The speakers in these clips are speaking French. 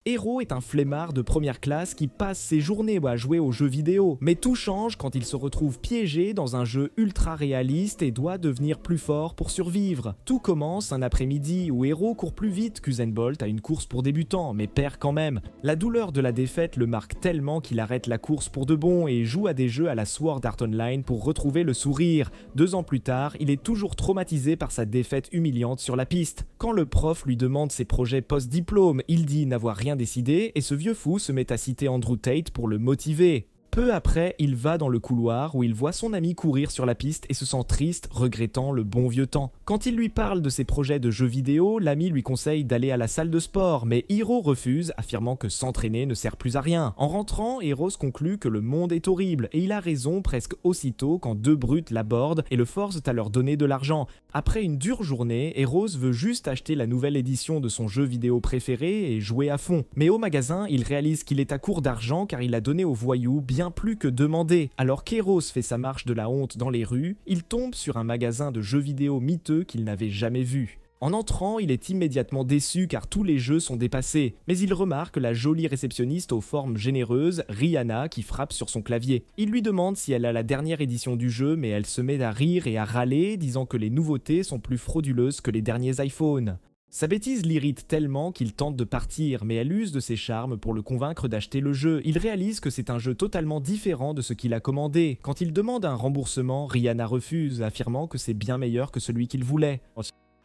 Hiro est un flemmard de première classe qui passe ses journées à jouer aux jeux vidéo, mais tout change quand il se retrouve piégé dans un jeu ultra réaliste et doit devenir plus fort pour survivre. Tout commence un après-midi où Hiro court plus vite qu'Usain Bolt à une course pour débutants, mais perd quand même. La douleur de la défaite le marque tellement qu'il arrête la course pour de bon et joue à des jeux à la Sword Art Online pour retrouver le sourire. 2 ans plus tard, il est toujours traumatisé par sa défaite humiliante sur la piste. Quand le prof lui demande ses projets post-diplôme, il dit n'avoir rien décidé et ce vieux fou se met à citer Andrew Tate pour le motiver. Peu après, il va dans le couloir où il voit son ami courir sur la piste et se sent triste, regrettant le bon vieux temps. Quand il lui parle de ses projets de jeux vidéo, l'ami lui conseille d'aller à la salle de sport, mais Hiro refuse, affirmant que s'entraîner ne sert plus à rien. En rentrant, Hiro conclut que le monde est horrible, et il a raison presque aussitôt quand 2 brutes l'abordent et le forcent à leur donner de l'argent. Après une dure journée, Hiro veut juste acheter la nouvelle édition de son jeu vidéo préféré et jouer à fond. Mais au magasin, il réalise qu'il est à court d'argent car il a donné aux voyous bien plus que demandé. Alors qu'Eros fait sa marche de la honte dans les rues, il tombe sur un magasin de jeux vidéo miteux qu'il n'avait jamais vu. En entrant, il est immédiatement déçu car tous les jeux sont dépassés, mais il remarque la jolie réceptionniste aux formes généreuses, Rihanna, qui frappe sur son clavier. Il lui demande si elle a la dernière édition du jeu, mais elle se met à rire et à râler, disant que les nouveautés sont plus frauduleuses que les derniers iPhones. Sa bêtise l'irrite tellement qu'il tente de partir, mais elle use de ses charmes pour le convaincre d'acheter le jeu. Il réalise que c'est un jeu totalement différent de ce qu'il a commandé. Quand il demande un remboursement, Rihanna refuse, affirmant que c'est bien meilleur que celui qu'il voulait.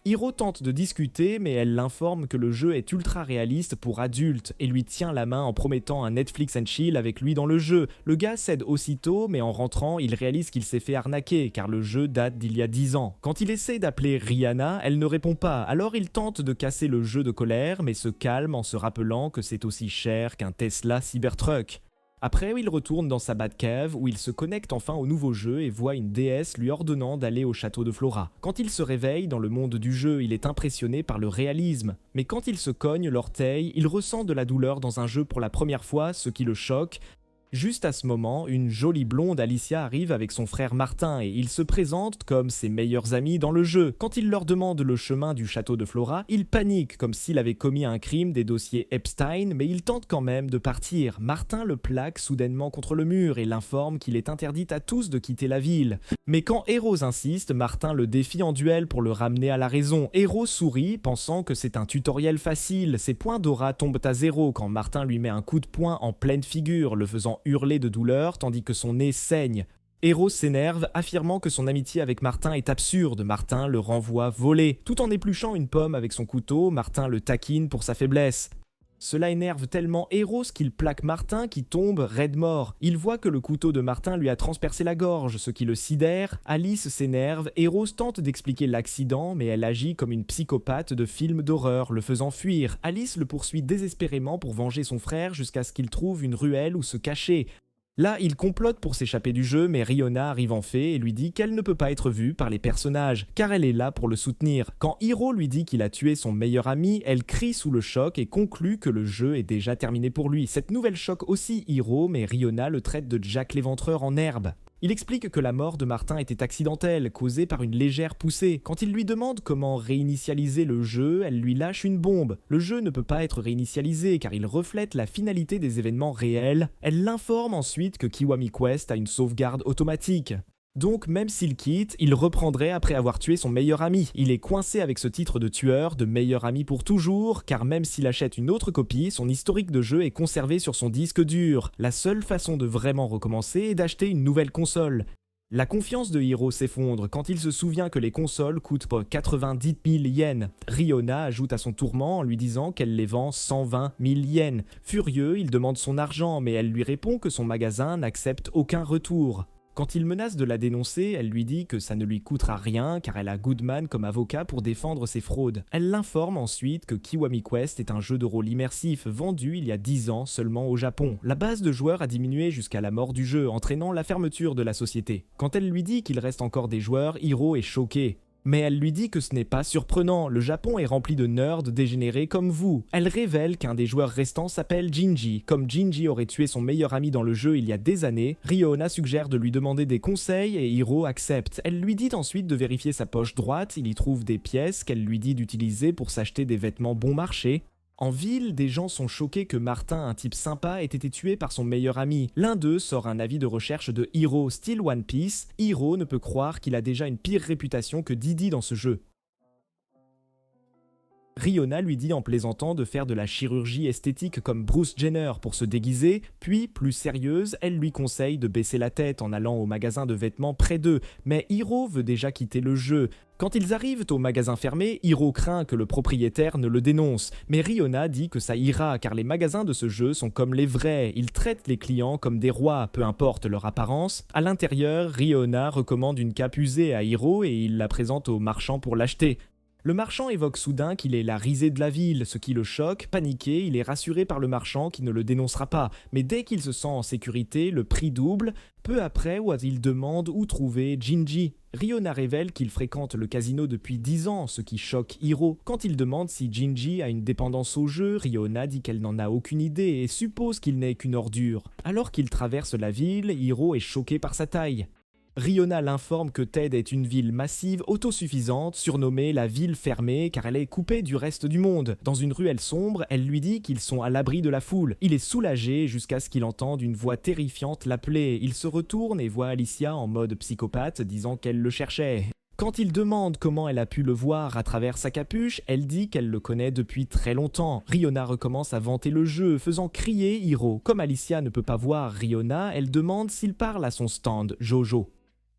Hiro tente de discuter, mais elle l'informe que le jeu est ultra réaliste pour adultes et lui tient la main en promettant un Netflix and chill avec lui dans le jeu. Le gars cède aussitôt, mais en rentrant, il réalise qu'il s'est fait arnaquer car le jeu date d'il y a 10 ans. Quand il essaie d'appeler Rihanna, elle ne répond pas, alors il tente de casser le jeu de colère, mais se calme en se rappelant que c'est aussi cher qu'un Tesla Cybertruck. Après, il retourne dans sa Batcave où il se connecte enfin au nouveau jeu et voit une déesse lui ordonnant d'aller au château de Flora. Quand il se réveille dans le monde du jeu, il est impressionné par le réalisme. Mais quand il se cogne l'orteil, il ressent de la douleur dans un jeu pour la première fois, ce qui le choque. Juste à ce moment, une jolie blonde Alicia arrive avec son frère Martin et ils se présentent comme ses meilleurs amis dans le jeu. Quand il leur demande le chemin du château de Flora, il panique comme s'il avait commis un crime des dossiers Epstein, mais il tente quand même de partir. Martin le plaque soudainement contre le mur et l'informe qu'il est interdit à tous de quitter la ville. Mais quand Eros insiste, Martin le défie en duel pour le ramener à la raison. Eros sourit, pensant que c'est un tutoriel facile. Ses points d'aura tombent à 0 quand Martin lui met un coup de poing en pleine figure, le faisant hurler de douleur tandis que son nez saigne. Eros s'énerve, affirmant que son amitié avec Martin est absurde. Martin le renvoie voler. Tout en épluchant une pomme avec son couteau, Martin le taquine pour sa faiblesse. Cela énerve tellement Eros qu'il plaque Martin qui tombe raide mort. Il voit que le couteau de Martin lui a transpercé la gorge, ce qui le sidère. Alice s'énerve, Eros tente d'expliquer l'accident, mais elle agit comme une psychopathe de film d'horreur, le faisant fuir. Alice le poursuit désespérément pour venger son frère jusqu'à ce qu'il trouve une ruelle où se cacher. Là, il complote pour s'échapper du jeu, mais Rihanna arrive en fait et lui dit qu'elle ne peut pas être vue par les personnages, car elle est là pour le soutenir. Quand Hiro lui dit qu'il a tué son meilleur ami, elle crie sous le choc et conclut que le jeu est déjà terminé pour lui. Cette nouvelle choque aussi Hiro, mais Rihanna le traite de Jack l'Éventreur en herbe. Il explique que la mort de Martin était accidentelle, causée par une légère poussée. Quand il lui demande comment réinitialiser le jeu, elle lui lâche une bombe. Le jeu ne peut pas être réinitialisé car il reflète la finalité des événements réels. Elle l'informe ensuite que Kiwami Quest a une sauvegarde automatique. Donc même s'il quitte, il reprendrait après avoir tué son meilleur ami. Il est coincé avec ce titre de tueur, de meilleur ami pour toujours, car même s'il achète une autre copie, son historique de jeu est conservé sur son disque dur. La seule façon de vraiment recommencer est d'acheter une nouvelle console. La confiance de Hiro s'effondre quand il se souvient que les consoles coûtent 90 000 yens. Rihanna ajoute à son tourment en lui disant qu'elle les vend 120 000 yens. Furieux, il demande son argent, mais elle lui répond que son magasin n'accepte aucun retour. Quand il menace de la dénoncer, elle lui dit que ça ne lui coûtera rien car elle a Goodman comme avocat pour défendre ses fraudes. Elle l'informe ensuite que Kiwami Quest est un jeu de rôle immersif vendu il y a 10 ans seulement au Japon. La base de joueurs a diminué jusqu'à la mort du jeu, entraînant la fermeture de la société. Quand elle lui dit qu'il reste encore des joueurs, Hiro est choqué. Mais elle lui dit que ce n'est pas surprenant, le Japon est rempli de nerds dégénérés comme vous. Elle révèle qu'un des joueurs restants s'appelle Jinji. Comme Jinji aurait tué son meilleur ami dans le jeu il y a des années, Rihanna suggère de lui demander des conseils et Hiro accepte. Elle lui dit ensuite de vérifier sa poche droite, il y trouve des pièces qu'elle lui dit d'utiliser pour s'acheter des vêtements bon marché. En ville, des gens sont choqués que Martin, un type sympa, ait été tué par son meilleur ami. L'un d'eux sort un avis de recherche de Hiro, style One Piece. Hiro ne peut croire qu'il a déjà une pire réputation que Didi dans ce jeu. Riona lui dit en plaisantant de faire de la chirurgie esthétique comme Bruce Jenner pour se déguiser, puis, plus sérieuse, elle lui conseille de baisser la tête en allant au magasin de vêtements près d'eux, mais Hiro veut déjà quitter le jeu. Quand ils arrivent au magasin fermé, Hiro craint que le propriétaire ne le dénonce, mais Riona dit que ça ira car les magasins de ce jeu sont comme les vrais, ils traitent les clients comme des rois, peu importe leur apparence. À l'intérieur, Riona recommande une cape usée à Hiro et il la présente au marchand pour l'acheter. Le marchand évoque soudain qu'il est la risée de la ville, ce qui le choque. Paniqué, il est rassuré par le marchand qui ne le dénoncera pas. Mais dès qu'il se sent en sécurité, le prix double. Peu après, il demande où trouver Jinji. Riona révèle qu'il fréquente le casino depuis 10 ans, ce qui choque Hiro. Quand il demande si Jinji a une dépendance au jeu, Riona dit qu'elle n'en a aucune idée et suppose qu'il n'est qu'une ordure. Alors qu'il traverse la ville, Hiro est choqué par sa taille. Riona l'informe que Ted est une ville massive autosuffisante, surnommée la ville fermée car elle est coupée du reste du monde. Dans une ruelle sombre, elle lui dit qu'ils sont à l'abri de la foule. Il est soulagé jusqu'à ce qu'il entende une voix terrifiante l'appeler. Il se retourne et voit Alicia en mode psychopathe disant qu'elle le cherchait. Quand il demande comment elle a pu le voir à travers sa capuche, elle dit qu'elle le connaît depuis très longtemps. Riona recommence à vanter le jeu, faisant crier Hiro. Comme Alicia ne peut pas voir Riona, elle demande s'il parle à son stand, Jojo.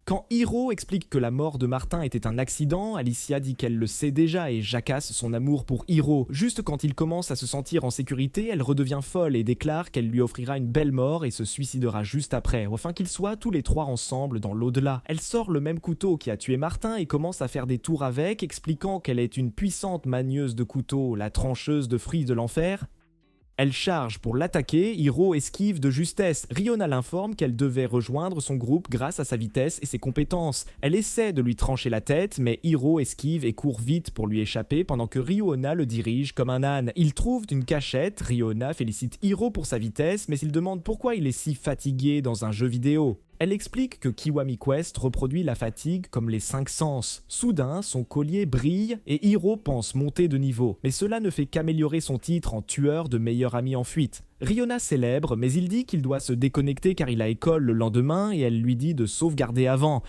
Quand Hiro explique que la mort de Martin était un accident, Alicia dit qu'elle le sait déjà et jacasse son amour pour Hiro. Juste quand il commence à se sentir en sécurité, elle redevient folle et déclare qu'elle lui offrira une belle mort et se suicidera juste après, afin qu'ils soient tous les trois ensemble dans l'au-delà. Elle sort le même couteau qui a tué Martin et commence à faire des tours avec, expliquant qu'elle est une puissante manieuse de couteaux, la trancheuse de fruits de l'enfer. Elle charge pour l'attaquer, Hiro esquive de justesse. Riona l'informe qu'elle devait rejoindre son groupe grâce à sa vitesse et ses compétences. Elle essaie de lui trancher la tête, mais Hiro esquive et court vite pour lui échapper pendant que Riona le dirige comme un âne. Ils trouvent une cachette, Riona félicite Hiro pour sa vitesse, mais il demande pourquoi il est si fatigué dans un jeu vidéo. Elle explique que Kiwami Quest reproduit la fatigue comme les 5 sens. Soudain, son collier brille et Hiro pense monter de niveau. Mais cela ne fait qu'améliorer son titre en tueur de meilleur ami en fuite. Riona célèbre, mais il dit qu'il doit se déconnecter car il a école le lendemain et elle lui dit de sauvegarder avant.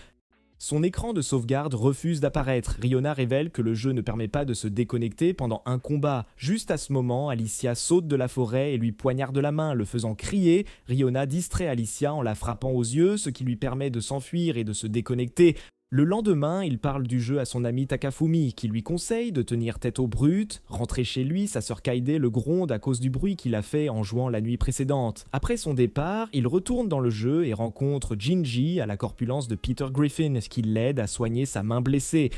Son écran de sauvegarde refuse d'apparaître. Riona révèle que le jeu ne permet pas de se déconnecter pendant un combat. Juste à ce moment, Alicia saute de la forêt et lui poignarde la main, le faisant crier. Riona distrait Alicia en la frappant aux yeux, ce qui lui permet de s'enfuir et de se déconnecter. Le lendemain, il parle du jeu à son ami Takafumi, qui lui conseille de tenir tête aux brutes. Rentré chez lui, sa sœur Kaede le gronde à cause du bruit qu'il a fait en jouant la nuit précédente. Après son départ, il retourne dans le jeu et rencontre Jinji à la corpulence de Peter Griffin, qui l'aide à soigner sa main blessée.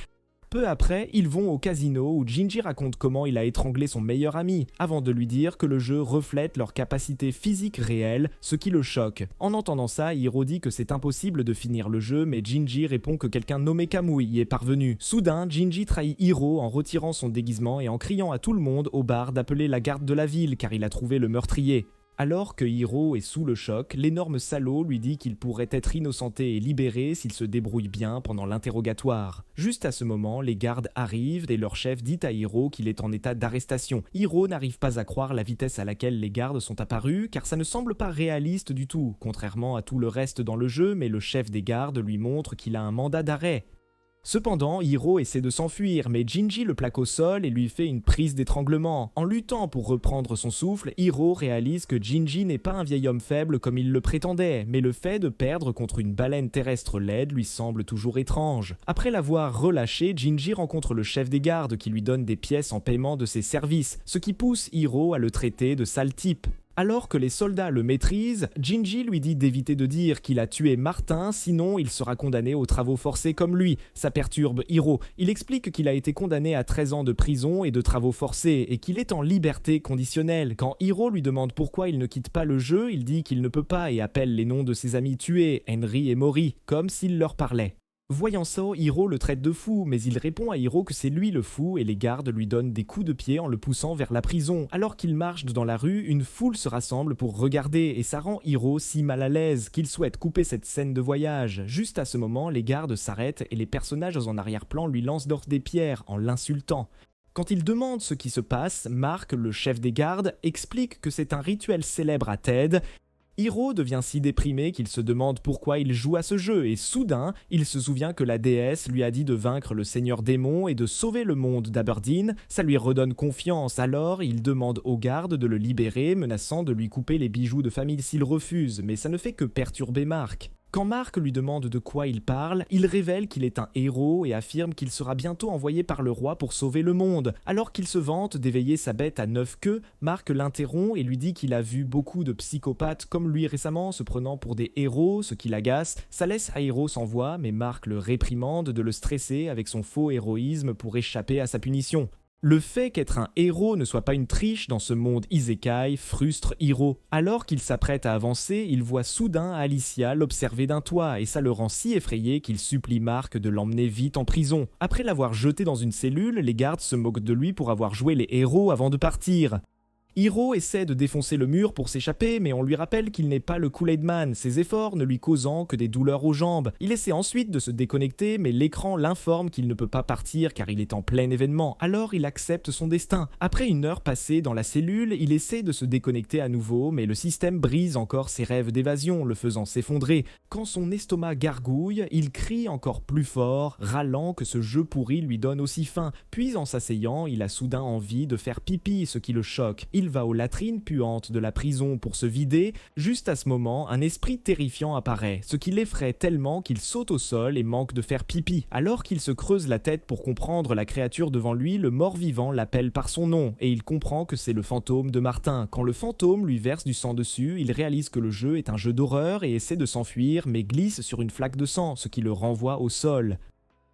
Peu après, ils vont au casino où Jinji raconte comment il a étranglé son meilleur ami, avant de lui dire que le jeu reflète leur capacité physique réelle, ce qui le choque. En entendant ça, Hiro dit que c'est impossible de finir le jeu, mais Jinji répond que quelqu'un nommé Kamui y est parvenu. Soudain, Jinji trahit Hiro en retirant son déguisement et en criant à tout le monde au bar d'appeler la garde de la ville car il a trouvé le meurtrier. Alors que Hiro est sous le choc, l'énorme salaud lui dit qu'il pourrait être innocenté et libéré s'il se débrouille bien pendant l'interrogatoire. Juste à ce moment, les gardes arrivent et leur chef dit à Hiro qu'il est en état d'arrestation. Hiro n'arrive pas à croire la vitesse à laquelle les gardes sont apparus, car ça ne semble pas réaliste du tout, contrairement à tout le reste dans le jeu, mais le chef des gardes lui montre qu'il a un mandat d'arrêt. Cependant, Hiro essaie de s'enfuir, mais Jinji le plaque au sol et lui fait une prise d'étranglement. En luttant pour reprendre son souffle, Hiro réalise que Jinji n'est pas un vieil homme faible comme il le prétendait, mais le fait de perdre contre une baleine terrestre laide lui semble toujours étrange. Après l'avoir relâché, Jinji rencontre le chef des gardes qui lui donne des pièces en paiement de ses services, ce qui pousse Hiro à le traiter de sale type. Alors que les soldats le maîtrisent, Jinji lui dit d'éviter de dire qu'il a tué Martin, sinon il sera condamné aux travaux forcés comme lui. Ça perturbe Hiro. Il explique qu'il a été condamné à 13 ans de prison et de travaux forcés, et qu'il est en liberté conditionnelle. Quand Hiro lui demande pourquoi il ne quitte pas le jeu, il dit qu'il ne peut pas et appelle les noms de ses amis tués, Henry et Mori, comme s'il leur parlait. Voyant ça, Hiro le traite de fou, mais il répond à Hiro que c'est lui le fou et les gardes lui donnent des coups de pied en le poussant vers la prison. Alors qu'il marche dans la rue, une foule se rassemble pour regarder et ça rend Hiro si mal à l'aise qu'il souhaite couper cette scène de voyage. Juste à ce moment, les gardes s'arrêtent et les personnages en arrière-plan lui lancent d'or des pierres en l'insultant. Quand il demande ce qui se passe, Mark, le chef des gardes, explique que c'est un rituel célèbre à Ted. Hiro devient si déprimé qu'il se demande pourquoi il joue à ce jeu et soudain, il se souvient que la déesse lui a dit de vaincre le seigneur démon et de sauver le monde d'Aberdeen. Ça lui redonne confiance, alors il demande aux gardes de le libérer, menaçant de lui couper les bijoux de famille s'il refuse, mais ça ne fait que perturber Mark. Quand Mark lui demande de quoi il parle, il révèle qu'il est un héros et affirme qu'il sera bientôt envoyé par le roi pour sauver le monde. Alors qu'il se vante d'éveiller sa bête à 9 queues, Mark l'interrompt et lui dit qu'il a vu beaucoup de psychopathes comme lui récemment se prenant pour des héros, ce qui l'agace. Ça laisse Hiro sans voix, mais Mark le réprimande de le stresser avec son faux héroïsme pour échapper à sa punition. Le fait qu'être un héros ne soit pas une triche dans ce monde isekai frustre Hiro. Alors qu'il s'apprête à avancer, il voit soudain Alicia l'observer d'un toit et ça le rend si effrayé qu'il supplie Mark de l'emmener vite en prison. Après l'avoir jeté dans une cellule, les gardes se moquent de lui pour avoir joué les héros avant de partir. Hiro essaie de défoncer le mur pour s'échapper, mais on lui rappelle qu'il n'est pas le Kool-Aid Man, ses efforts ne lui causant que des douleurs aux jambes. Il essaie ensuite de se déconnecter, mais l'écran l'informe qu'il ne peut pas partir car il est en plein événement, alors il accepte son destin. Après une heure passée dans la cellule, il essaie de se déconnecter à nouveau, mais le système brise encore ses rêves d'évasion, le faisant s'effondrer. Quand son estomac gargouille, il crie encore plus fort, râlant que ce jeu pourri lui donne aussi faim. Puis en s'asseyant, il a soudain envie de faire pipi, ce qui le choque. Il va aux latrines puantes de la prison pour se vider. Juste à ce moment, un esprit terrifiant apparaît, ce qui l'effraie tellement qu'il saute au sol et manque de faire pipi. Alors qu'il se creuse la tête pour comprendre la créature devant lui, le mort-vivant l'appelle par son nom et il comprend que c'est le fantôme de Martin. Quand le fantôme lui verse du sang dessus, il réalise que le jeu est un jeu d'horreur et essaie de s'enfuir mais glisse sur une flaque de sang, ce qui le renvoie au sol.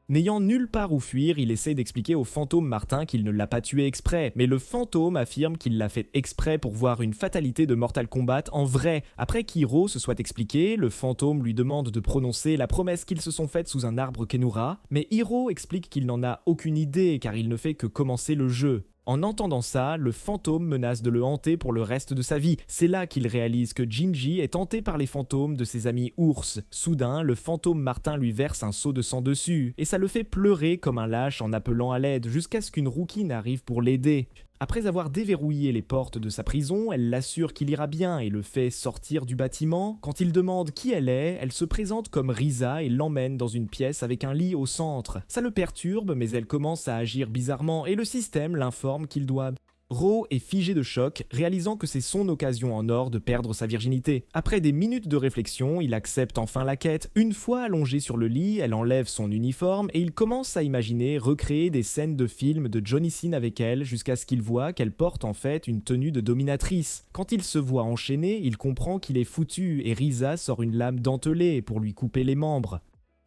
N'ayant nulle part où fuir, il essaie d'expliquer au fantôme Martin qu'il ne l'a pas tué exprès, mais le fantôme affirme qu'il l'a fait exprès pour voir une fatalité de Mortal Kombat en vrai. Après qu'Hiro se soit expliqué, le fantôme lui demande de prononcer la promesse qu'ils se sont faite sous un arbre Kenura, mais Hiro explique qu'il n'en a aucune idée car il ne fait que commencer le jeu. En entendant ça, le fantôme menace de le hanter pour le reste de sa vie. C'est là qu'il réalise que Jinji est hanté par les fantômes de ses amis ours. Soudain, le fantôme Martin lui verse un seau de sang dessus, et ça le fait pleurer comme un lâche en appelant à l'aide, jusqu'à ce qu'une rookie n'arrive pour l'aider. Après avoir déverrouillé les portes de sa prison, elle l'assure qu'il ira bien et le fait sortir du bâtiment. Quand il demande qui elle est, elle se présente comme Risa et l'emmène dans une pièce avec un lit au centre. Ça le perturbe, mais elle commence à agir bizarrement et le système l'informe qu'il doit... Ro est figé de choc, réalisant que c'est son occasion en or de perdre sa virginité. Après des minutes de réflexion, il accepte enfin la quête. Une fois allongée sur le lit, elle enlève son uniforme et il commence à imaginer recréer des scènes de films de Johnny Sin avec elle jusqu'à ce qu'il voit qu'elle porte en fait une tenue de dominatrice. Quand il se voit enchaîné, il comprend qu'il est foutu et Risa sort une lame dentelée pour lui couper les membres.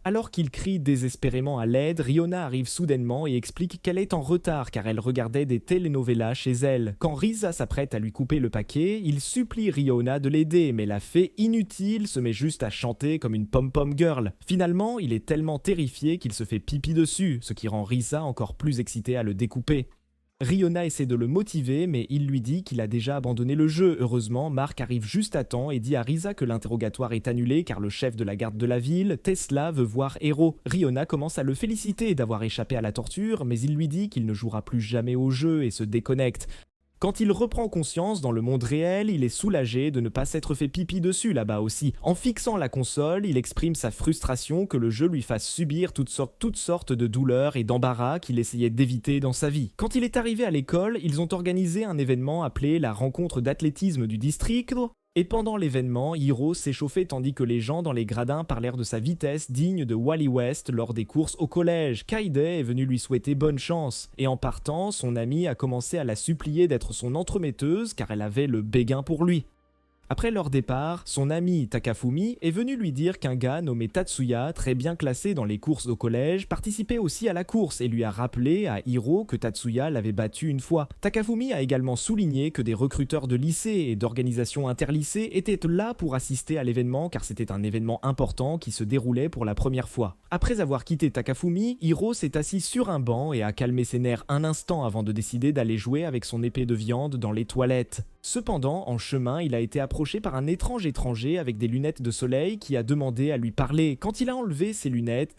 Alors qu'il crie désespérément à l'aide, Riona arrive soudainement et explique qu'elle est en retard car elle regardait des telenovelas chez elle. Quand Risa s'apprête à lui couper le paquet, il supplie Riona de l'aider, mais la fée inutile se met juste à chanter comme une pom-pom girl. Finalement, il est tellement terrifié qu'il se fait pipi dessus, ce qui rend Risa encore plus excitée à le découper. Riona essaie de le motiver, mais il lui dit qu'il a déjà abandonné le jeu. Heureusement, Mark arrive juste à temps et dit à Risa que l'interrogatoire est annulé car le chef de la garde de la ville, Tesla, veut voir Hero. Riona commence à le féliciter d'avoir échappé à la torture, mais il lui dit qu'il ne jouera plus jamais au jeu et se déconnecte. Quand il reprend conscience dans le monde réel, il est soulagé de ne pas s'être fait pipi dessus là-bas aussi. En fixant la console, il exprime sa frustration que le jeu lui fasse subir toutes sortes de douleurs et d'embarras qu'il essayait d'éviter dans sa vie. Quand il est arrivé à l'école, ils ont organisé un événement appelé la rencontre d'athlétisme du district. Et pendant l'événement, Hiro s'échauffait tandis que les gens dans les gradins parlèrent de sa vitesse digne de Wally West lors des courses au collège. Kaide est venu lui souhaiter bonne chance. Et en partant, son amie a commencé à la supplier d'être son entremetteuse car elle avait le béguin pour lui. Après leur départ, son ami Takafumi est venu lui dire qu'un gars nommé Tatsuya, très bien classé dans les courses au collège, participait aussi à la course et lui a rappelé à Hiro que Tatsuya l'avait battu une fois. Takafumi a également souligné que des recruteurs de lycées et d'organisations interlycées étaient là pour assister à l'événement car c'était un événement important qui se déroulait pour la première fois. Après avoir quitté Takafumi, Hiro s'est assis sur un banc et a calmé ses nerfs un instant avant de décider d'aller jouer avec son épée de viande dans les toilettes. Cependant, en chemin, il a été approché approché par un étrange étranger avec des lunettes de soleil qui a demandé à lui parler. Quand il a enlevé ses lunettes,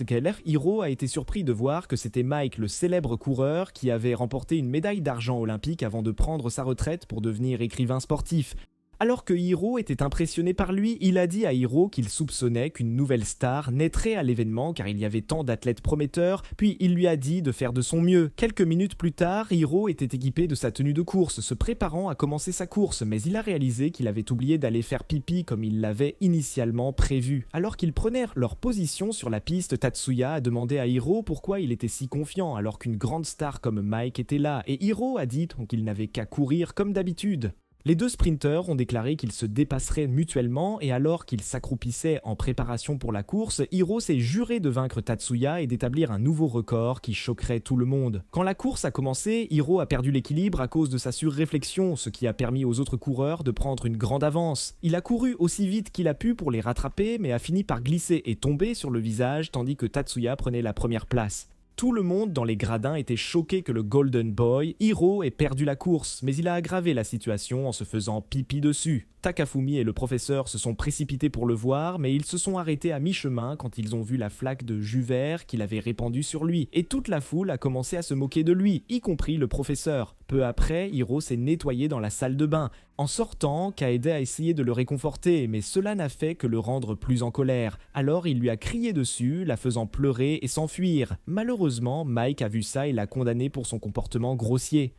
Hiro a été surpris de voir que c'était Mike, le célèbre coureur qui avait remporté une médaille d'argent olympique avant de prendre sa retraite pour devenir écrivain sportif. Alors que Hiro était impressionné par lui, il a dit à Hiro qu'il soupçonnait qu'une nouvelle star naîtrait à l'événement car il y avait tant d'athlètes prometteurs, puis il lui a dit de faire de son mieux. Quelques minutes plus tard, Hiro était équipé de sa tenue de course, se préparant à commencer sa course, mais il a réalisé qu'il avait oublié d'aller faire pipi comme il l'avait initialement prévu. Alors qu'ils prenaient leur position sur la piste, Tatsuya a demandé à Hiro pourquoi il était si confiant alors qu'une grande star comme Mike était là, et Hiro a dit qu'il n'avait qu'à courir comme d'habitude. Les deux sprinteurs ont déclaré qu'ils se dépasseraient mutuellement et alors qu'ils s'accroupissaient en préparation pour la course, Hiro s'est juré de vaincre Tatsuya et d'établir un nouveau record qui choquerait tout le monde. Quand la course a commencé, Hiro a perdu l'équilibre à cause de sa surréflexion, ce qui a permis aux autres coureurs de prendre une grande avance. Il a couru aussi vite qu'il a pu pour les rattraper mais a fini par glisser et tomber sur le visage tandis que Tatsuya prenait la première place. Tout le monde dans les gradins était choqué que le Golden Boy, Hiro, ait perdu la course, mais il a aggravé la situation en se faisant pipi dessus. Takafumi et le professeur se sont précipités pour le voir, mais ils se sont arrêtés à mi-chemin quand ils ont vu la flaque de jus vert qu'il avait répandue sur lui, et toute la foule a commencé à se moquer de lui, y compris le professeur. Peu après, Hiro s'est nettoyé dans la salle de bain. En sortant, Kaede a essayé de le réconforter, mais cela n'a fait que le rendre plus en colère. Alors il lui a crié dessus, la faisant pleurer et s'enfuir. Malheureusement, Mike a vu ça et l'a condamné pour son comportement grossier.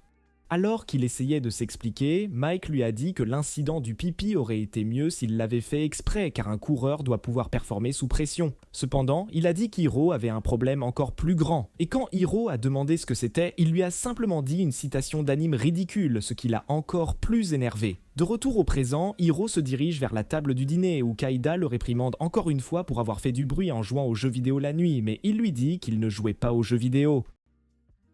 Alors qu'il essayait de s'expliquer, Mike lui a dit que l'incident du pipi aurait été mieux s'il l'avait fait exprès car un coureur doit pouvoir performer sous pression. Cependant, il a dit qu'Hiro avait un problème encore plus grand. Et quand Hiro a demandé ce que c'était, il lui a simplement dit une citation d'anime ridicule, ce qui l'a encore plus énervé. De retour au présent, Hiro se dirige vers la table du dîner où Kaida le réprimande encore une fois pour avoir fait du bruit en jouant aux jeux vidéo la nuit, mais il lui dit qu'il ne jouait pas aux jeux vidéo.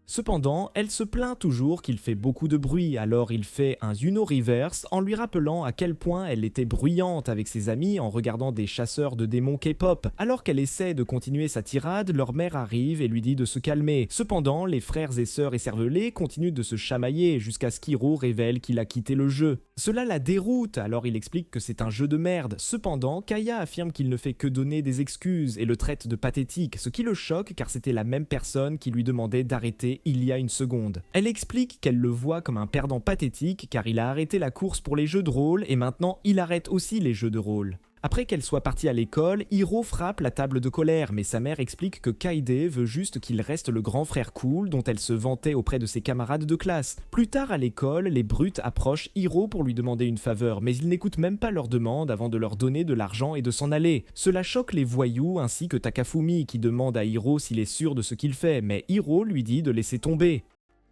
Cependant, elle se plaint toujours qu'il fait beaucoup de bruit, alors il fait un Uno Reverse en lui rappelant à quel point elle était bruyante avec ses amis en regardant des chasseurs de démons K-pop. Alors qu'elle essaie de continuer sa tirade, leur mère arrive et lui dit de se calmer. Cependant, les frères et sœurs écervelés continuent de se chamailler jusqu'à ce qu'Hiro révèle qu'il a quitté le jeu. Cela la déroute, alors il explique que c'est un jeu de merde. Cependant, Kaya affirme qu'il ne fait que donner des excuses et le traite de pathétique, ce qui le choque car c'était la même personne qui lui demandait d'arrêter il y a une seconde. Elle explique qu'elle le voit comme un perdant pathétique car il a arrêté la course pour les jeux de rôle et maintenant il arrête aussi les jeux de rôle. Après qu'elle soit partie à l'école, Hiro frappe la table de colère, mais sa mère explique que Kaede veut juste qu'il reste le grand frère cool dont elle se vantait auprès de ses camarades de classe. Plus tard à l'école, les brutes approchent Hiro pour lui demander une faveur, mais il n'écoute même pas leur demande avant de leur donner de l'argent et de s'en aller. Cela choque les voyous ainsi que Takafumi qui demande à Hiro s'il est sûr de ce qu'il fait, mais Hiro lui dit de laisser tomber.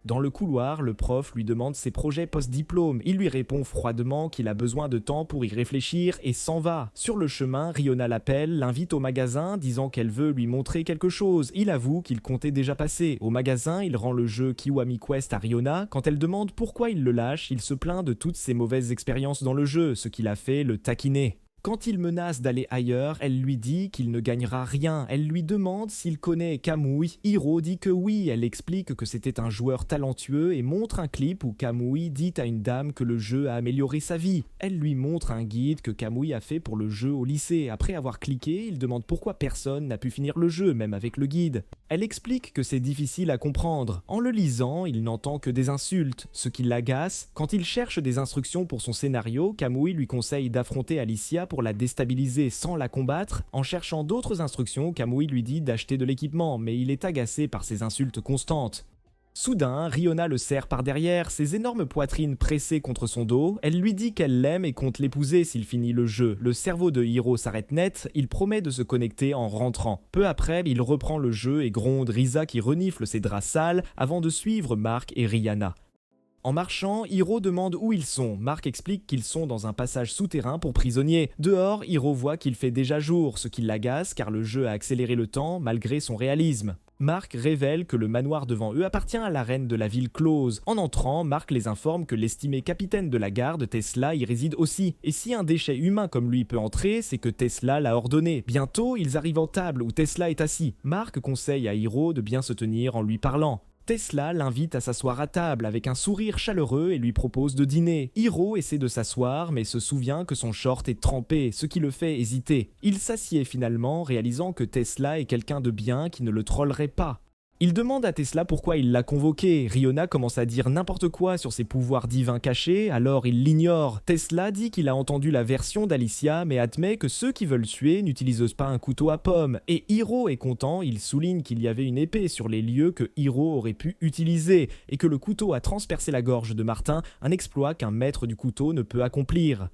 Dans le couloir, le prof lui demande ses projets post-diplôme. Il lui répond froidement qu'il a besoin de temps pour y réfléchir et s'en va. Sur le chemin, Riona l'appelle, l'invite au magasin, disant qu'elle veut lui montrer quelque chose. Il avoue qu'il comptait déjà passer. Au magasin, il rend le jeu Kiwami Quest à Riona. Quand elle demande pourquoi il le lâche, il se plaint de toutes ses mauvaises expériences dans le jeu, ce qui l'a fait le taquiner. Quand il menace d'aller ailleurs, elle lui dit qu'il ne gagnera rien. Elle lui demande s'il connaît Kamui. Hiro dit que oui. Elle explique que c'était un joueur talentueux et montre un clip où Kamui dit à une dame que le jeu a amélioré sa vie. Elle lui montre un guide que Kamui a fait pour le jeu au lycée. Après avoir cliqué, il demande pourquoi personne n'a pu finir le jeu, même avec le guide. Elle explique que c'est difficile à comprendre. En le lisant, il n'entend que des insultes, ce qui l'agace. Quand il cherche des instructions pour son scénario, Kamui lui conseille d'affronter Alicia pour la déstabiliser sans la combattre. En cherchant d'autres instructions, Kamui lui dit d'acheter de l'équipement, mais il est agacé par ces insultes constantes. Soudain, Riona le serre par derrière, ses énormes poitrines pressées contre son dos. Elle lui dit qu'elle l'aime et compte l'épouser s'il finit le jeu. Le cerveau de Hiro s'arrête net, il promet de se connecter en rentrant. Peu après, il reprend le jeu et gronde Risa qui renifle ses draps sales avant de suivre Mark et Rihanna. En marchant, Hiro demande où ils sont. Mark explique qu'ils sont dans un passage souterrain pour prisonniers. Dehors, Hiro voit qu'il fait déjà jour, ce qui l'agace car le jeu a accéléré le temps malgré son réalisme. Mark révèle que le manoir devant eux appartient à la reine de la ville close. En entrant, Mark les informe que l'estimé capitaine de la garde, Tesla, y réside aussi. Et si un déchet humain comme lui peut entrer, c'est que Tesla l'a ordonné. Bientôt, ils arrivent en table où Tesla est assis. Mark conseille à Hiro de bien se tenir en lui parlant. Tesla l'invite à s'asseoir à table avec un sourire chaleureux et lui propose de dîner. Hiro essaie de s'asseoir mais se souvient que son short est trempé, ce qui le fait hésiter. Il s'assied finalement, réalisant que Tesla est quelqu'un de bien qui ne le trollerait pas. Il demande à Tesla pourquoi il l'a convoqué. Riona commence à dire n'importe quoi sur ses pouvoirs divins cachés, alors il l'ignore. Tesla dit qu'il a entendu la version d'Alicia, mais admet que ceux qui veulent tuer n'utilisent pas un couteau à pomme. Et Hiro est content, il souligne qu'il y avait une épée sur les lieux que Hiro aurait pu utiliser, et que le couteau a transpercé la gorge de Martin, un exploit qu'un maître du couteau ne peut accomplir.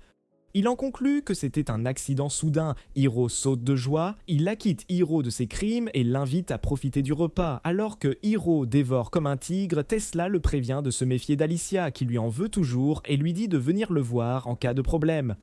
Il en conclut que c'était un accident soudain. Hiro saute de joie, il acquitte Hiro de ses crimes et l'invite à profiter du repas. Alors que Hiro dévore comme un tigre, Tesla le prévient de se méfier d'Alicia, qui lui en veut toujours, et lui dit de venir le voir en cas de problème.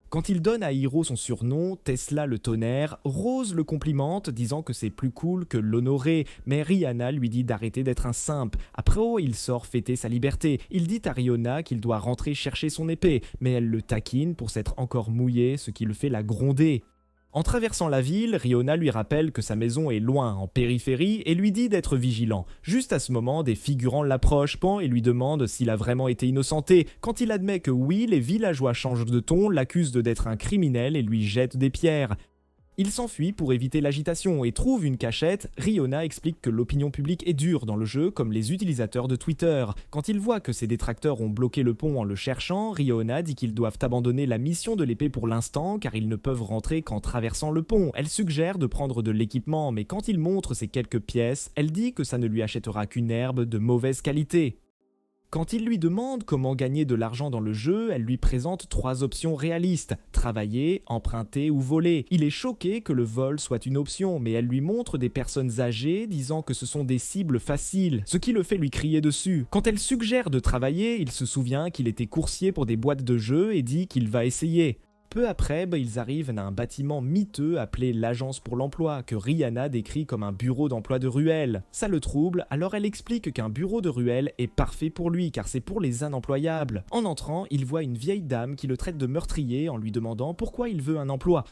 Quand il donne à Hiro son surnom, Tesla le tonnerre, Rose le complimente disant que c'est plus cool que l'honorer, mais Rihanna lui dit d'arrêter d'être un simp. Après il sort fêter sa liberté. Il dit à Rihanna qu'il doit rentrer chercher son épée, mais elle le taquine pour s'être encore mouillé, ce qui le fait la gronder. En traversant la ville, Rihanna lui rappelle que sa maison est loin, en périphérie, et lui dit d'être vigilant. Juste à ce moment, des figurants l'approchent et lui demandent s'il a vraiment été innocenté. Quand il admet que oui, les villageois changent de ton, l'accusent d'être un criminel et lui jettent des pierres. Il s'enfuit pour éviter l'agitation et trouve une cachette. Rihanna explique que l'opinion publique est dure dans le jeu, comme les utilisateurs de Twitter. Quand il voit que ses détracteurs ont bloqué le pont en le cherchant, Rihanna dit qu'ils doivent abandonner la mission de l'épée pour l'instant car ils ne peuvent rentrer qu'en traversant le pont. Elle suggère de prendre de l'équipement, mais quand il montre ces quelques pièces, elle dit que ça ne lui achètera qu'une herbe de mauvaise qualité. Quand il lui demande comment gagner de l'argent dans le jeu, elle lui présente 3 options réalistes: travailler, emprunter ou voler. Il est choqué que le vol soit une option, mais elle lui montre des personnes âgées disant que ce sont des cibles faciles, ce qui le fait lui crier dessus. Quand elle suggère de travailler, il se souvient qu'il était coursier pour des boîtes de jeux et dit qu'il va essayer. Peu après, ils arrivent à un bâtiment miteux appelé l'Agence pour l'Emploi, que Rihanna décrit comme un bureau d'emploi de ruelle. Ça le trouble, alors elle explique qu'un bureau de ruelle est parfait pour lui, car c'est pour les inemployables. En entrant, il voit une vieille dame qui le traite de meurtrier en lui demandant pourquoi il veut un emploi.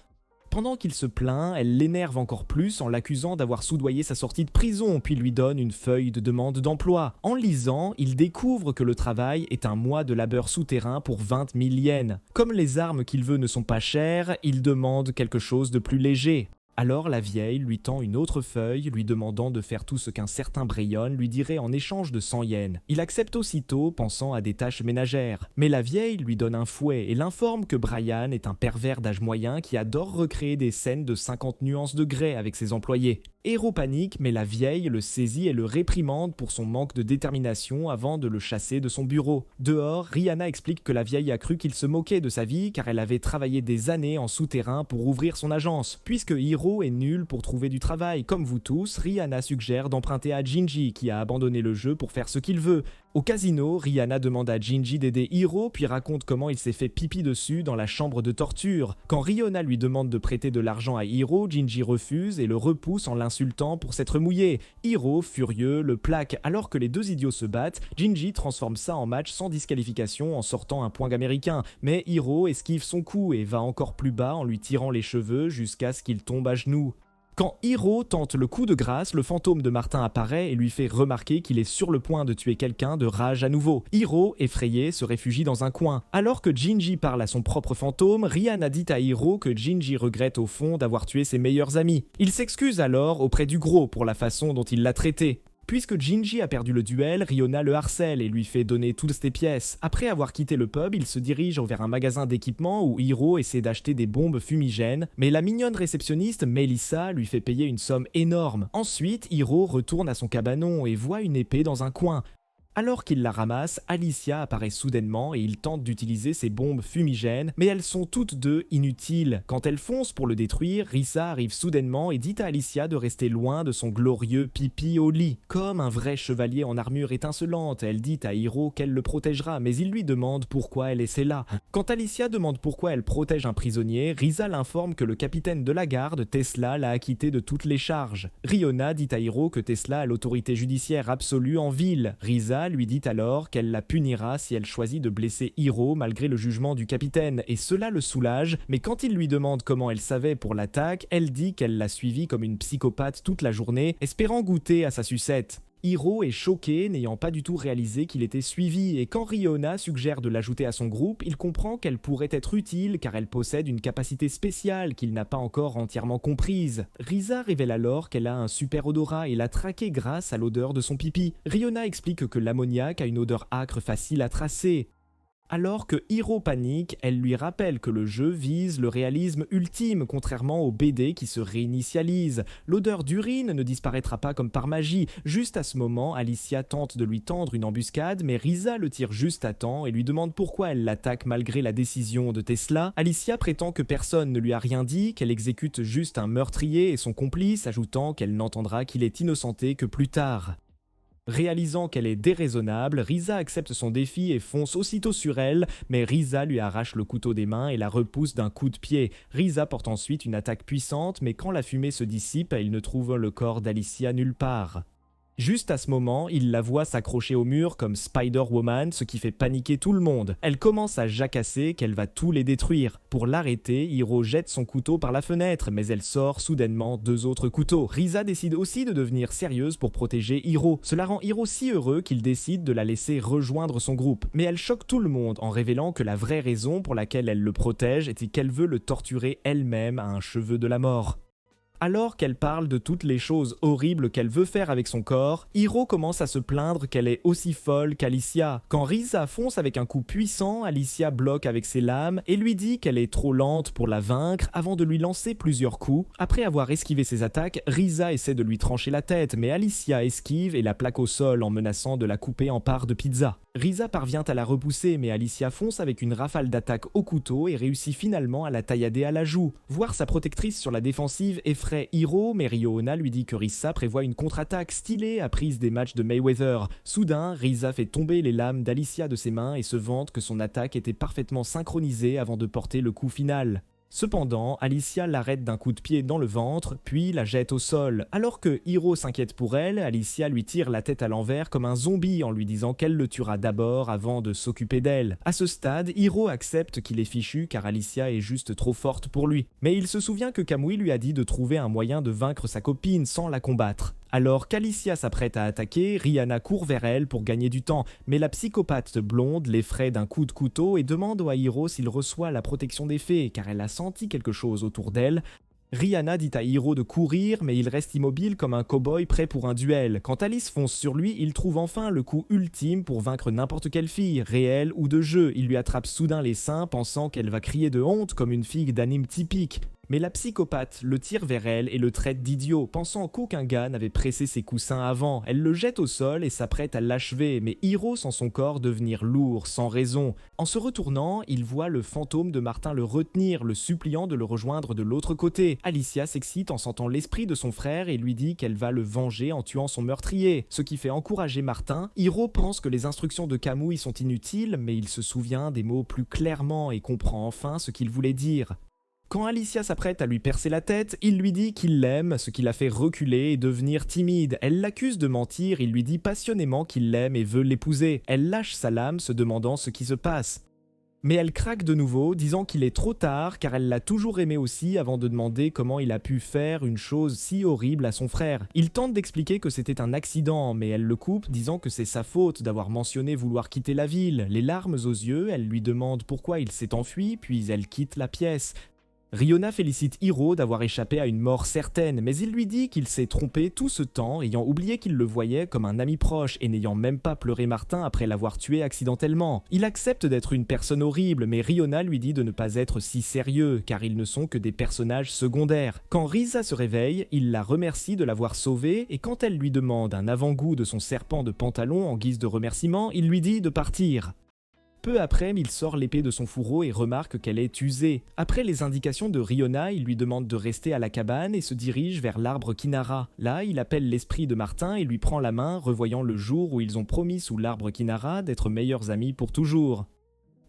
Pendant qu'il se plaint, elle l'énerve encore plus en l'accusant d'avoir soudoyé sa sortie de prison, puis lui donne une feuille de demande d'emploi. En lisant, il découvre que le travail est un mois de labeur souterrain pour 20 000 yens. Comme les armes qu'il veut ne sont pas chères, il demande quelque chose de plus léger. Alors la vieille lui tend une autre feuille, lui demandant de faire tout ce qu'un certain Brayon lui dirait en échange de 100 yens. Il accepte aussitôt, pensant à des tâches ménagères. Mais la vieille lui donne un fouet et l'informe que Brian est un pervers d'âge moyen qui adore recréer des scènes de 50 nuances de grès avec ses employés. Hiro panique, mais la vieille le saisit et le réprimande pour son manque de détermination avant de le chasser de son bureau. Dehors, Rihanna explique que la vieille a cru qu'il se moquait de sa vie car elle avait travaillé des années en souterrain pour ouvrir son agence. Puisque Hiro est nul pour trouver du travail, comme vous tous, Rihanna suggère d'emprunter à Jinji qui a abandonné le jeu pour faire ce qu'il veut. Au casino, Rihanna demande à Jinji d'aider Hiro puis raconte comment il s'est fait pipi dessus dans la chambre de torture. Quand Rihanna lui demande de prêter de l'argent à Hiro, Jinji refuse et le repousse en l'insultant pour s'être mouillé. Hiro, furieux, le plaque. Alors que les deux idiots se battent, Jinji transforme ça en match sans disqualification en sortant un poing américain. Mais Hiro esquive son coup et va encore plus bas en lui tirant les cheveux jusqu'à ce qu'il tombe à genoux. Quand Hiro tente le coup de grâce, le fantôme de Martin apparaît et lui fait remarquer qu'il est sur le point de tuer quelqu'un de rage à nouveau. Hiro, effrayé, se réfugie dans un coin. Alors que Jinji parle à son propre fantôme, Rihanna dit à Hiro que Jinji regrette au fond d'avoir tué ses meilleurs amis. Il s'excuse alors auprès du gros pour la façon dont il l'a traité. Puisque Jinji a perdu le duel, Rihanna le harcèle et lui fait donner toutes ses pièces. Après avoir quitté le pub, il se dirige vers un magasin d'équipement où Hiro essaie d'acheter des bombes fumigènes, mais la mignonne réceptionniste Melissa lui fait payer une somme énorme. Ensuite, Hiro retourne à son cabanon et voit une épée dans un coin. Alors qu'il la ramasse, Alicia apparaît soudainement et il tente d'utiliser ses bombes fumigènes, mais elles sont toutes deux inutiles. Quand elle fonce pour le détruire, Risa arrive soudainement et dit à Alicia de rester loin de son glorieux pipi au lit. Comme un vrai chevalier en armure étincelante, elle dit à Hiro qu'elle le protégera, mais il lui demande pourquoi elle essaie là. Quand Alicia demande pourquoi elle protège un prisonnier, Risa l'informe que le capitaine de la garde, Tesla, l'a acquitté de toutes les charges. Rihanna dit à Hiro que Tesla a l'autorité judiciaire absolue en ville. Risa lui dit alors qu'elle la punira si elle choisit de blesser Hiro malgré le jugement du capitaine, et cela le soulage, mais quand il lui demande comment elle savait pour l'attaque, elle dit qu'elle l'a suivi comme une psychopathe toute la journée, espérant goûter à sa sucette. Hiro est choqué, n'ayant pas du tout réalisé qu'il était suivi, et quand Riona suggère de l'ajouter à son groupe, il comprend qu'elle pourrait être utile car elle possède une capacité spéciale qu'il n'a pas encore entièrement comprise. Risa révèle alors qu'elle a un super odorat et l'a traqué grâce à l'odeur de son pipi. Riona explique que l'ammoniac a une odeur âcre facile à tracer. Alors que Hiro panique, elle lui rappelle que le jeu vise le réalisme ultime, contrairement au BD qui se réinitialise. L'odeur d'urine ne disparaîtra pas comme par magie. Juste à ce moment, Alicia tente de lui tendre une embuscade, mais Risa le tire juste à temps et lui demande pourquoi elle l'attaque malgré la décision de Tesla. Alicia prétend que personne ne lui a rien dit, qu'elle exécute juste un meurtrier et son complice, ajoutant qu'elle n'entendra qu'il est innocenté que plus tard. Réalisant qu'elle est déraisonnable, Risa accepte son défi et fonce aussitôt sur elle, mais Risa lui arrache le couteau des mains et la repousse d'un coup de pied. Risa porte ensuite une attaque puissante, mais quand la fumée se dissipe, il ne trouve le corps d'Alicia nulle part. Juste à ce moment, il la voit s'accrocher au mur comme Spider-Woman, ce qui fait paniquer tout le monde. Elle commence à jacasser qu'elle va tout les détruire. Pour l'arrêter, Hiro jette son couteau par la fenêtre, mais elle sort soudainement 2 autres couteaux. Risa décide aussi de devenir sérieuse pour protéger Hiro. Cela rend Hiro si heureux qu'il décide de la laisser rejoindre son groupe. Mais elle choque tout le monde en révélant que la vraie raison pour laquelle elle le protège était qu'elle veut le torturer elle-même à un cheveu de la mort. Alors qu'elle parle de toutes les choses horribles qu'elle veut faire avec son corps, Hiro commence à se plaindre qu'elle est aussi folle qu'Alicia. Quand Risa fonce avec un coup puissant, Alicia bloque avec ses lames et lui dit qu'elle est trop lente pour la vaincre avant de lui lancer plusieurs coups. Après avoir esquivé ses attaques, Risa essaie de lui trancher la tête, mais Alicia esquive et la plaque au sol en menaçant de la couper en parts de pizza. Risa parvient à la repousser, mais Alicia fonce avec une rafale d'attaque au couteau et réussit finalement à la taillader à la joue. Voir sa protectrice sur la défensive effraie Hiro, mais Riona lui dit que Risa prévoit une contre-attaque stylée à prise des matchs de Mayweather. Soudain, Risa fait tomber les lames d'Alicia de ses mains et se vante que son attaque était parfaitement synchronisée avant de porter le coup final. Cependant, Alicia l'arrête d'un coup de pied dans le ventre, puis la jette au sol. Alors que Hiro s'inquiète pour elle, Alicia lui tire la tête à l'envers comme un zombie en lui disant qu'elle le tuera d'abord avant de s'occuper d'elle. À ce stade, Hiro accepte qu'il est fichu car Alicia est juste trop forte pour lui. Mais il se souvient que Kamui lui a dit de trouver un moyen de vaincre sa copine sans la combattre. Alors qu'Alicia s'apprête à attaquer, Rihanna court vers elle pour gagner du temps, mais la psychopathe blonde l'effraie d'un coup de couteau et demande à Hiro s'il reçoit la protection des fées, car elle a senti quelque chose autour d'elle. Rihanna dit à Hiro de courir, mais il reste immobile comme un cow-boy prêt pour un duel. Quand Alice fonce sur lui, il trouve enfin le coup ultime pour vaincre n'importe quelle fille, réelle ou de jeu. Il lui attrape soudain les seins, pensant qu'elle va crier de honte comme une fille d'anime typique. Mais la psychopathe le tire vers elle et le traite d'idiot, pensant qu'aucun gars n'avait pressé ses coussins avant. Elle le jette au sol et s'apprête à l'achever, mais Hiro sent son corps devenir lourd, sans raison. En se retournant, il voit le fantôme de Martin le retenir, le suppliant de le rejoindre de l'autre côté. Alicia s'excite en sentant l'esprit de son frère et lui dit qu'elle va le venger en tuant son meurtrier, ce qui fait encourager Martin. Hiro pense que les instructions de Kamui sont inutiles, mais il se souvient des mots plus clairement et comprend enfin ce qu'il voulait dire. Quand Alicia s'apprête à lui percer la tête, il lui dit qu'il l'aime, ce qui la fait reculer et devenir timide. Elle l'accuse de mentir, il lui dit passionnément qu'il l'aime et veut l'épouser. Elle lâche sa lame, se demandant ce qui se passe. Mais elle craque de nouveau, disant qu'il est trop tard car elle l'a toujours aimé aussi avant de demander comment il a pu faire une chose si horrible à son frère. Il tente d'expliquer que c'était un accident, mais elle le coupe, disant que c'est sa faute d'avoir mentionné vouloir quitter la ville. Les larmes aux yeux, elle lui demande pourquoi il s'est enfui, puis elle quitte la pièce. Riona félicite Hiro d'avoir échappé à une mort certaine, mais il lui dit qu'il s'est trompé tout ce temps, ayant oublié qu'il le voyait comme un ami proche et n'ayant même pas pleuré Martin après l'avoir tué accidentellement. Il accepte d'être une personne horrible, mais Riona lui dit de ne pas être si sérieux, car ils ne sont que des personnages secondaires. Quand Risa se réveille, il la remercie de l'avoir sauvée, et quand elle lui demande un avant-goût de son serpent de pantalon en guise de remerciement, il lui dit de partir. Peu après, il sort l'épée de son fourreau et remarque qu'elle est usée. Après les indications de Riona, il lui demande de rester à la cabane et se dirige vers l'arbre Kinara. Là, il appelle l'esprit de Martin et lui prend la main, revoyant le jour où ils ont promis sous l'arbre Kinara d'être meilleurs amis pour toujours.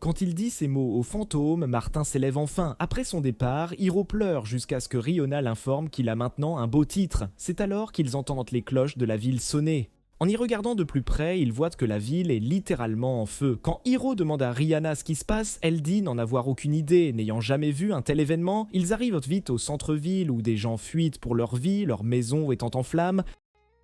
Quand il dit ces mots au fantôme, Martin s'élève enfin. Après son départ, Hiro pleure jusqu'à ce que Riona l'informe qu'il a maintenant un beau titre. C'est alors qu'ils entendent les cloches de la ville sonner. En y regardant de plus près, ils voient que la ville est littéralement en feu. Quand Hiro demande à Rihanna ce qui se passe, elle dit n'en avoir aucune idée. N'ayant jamais vu un tel événement, ils arrivent vite au centre-ville où des gens fuient pour leur vie, leur maison étant en flammes.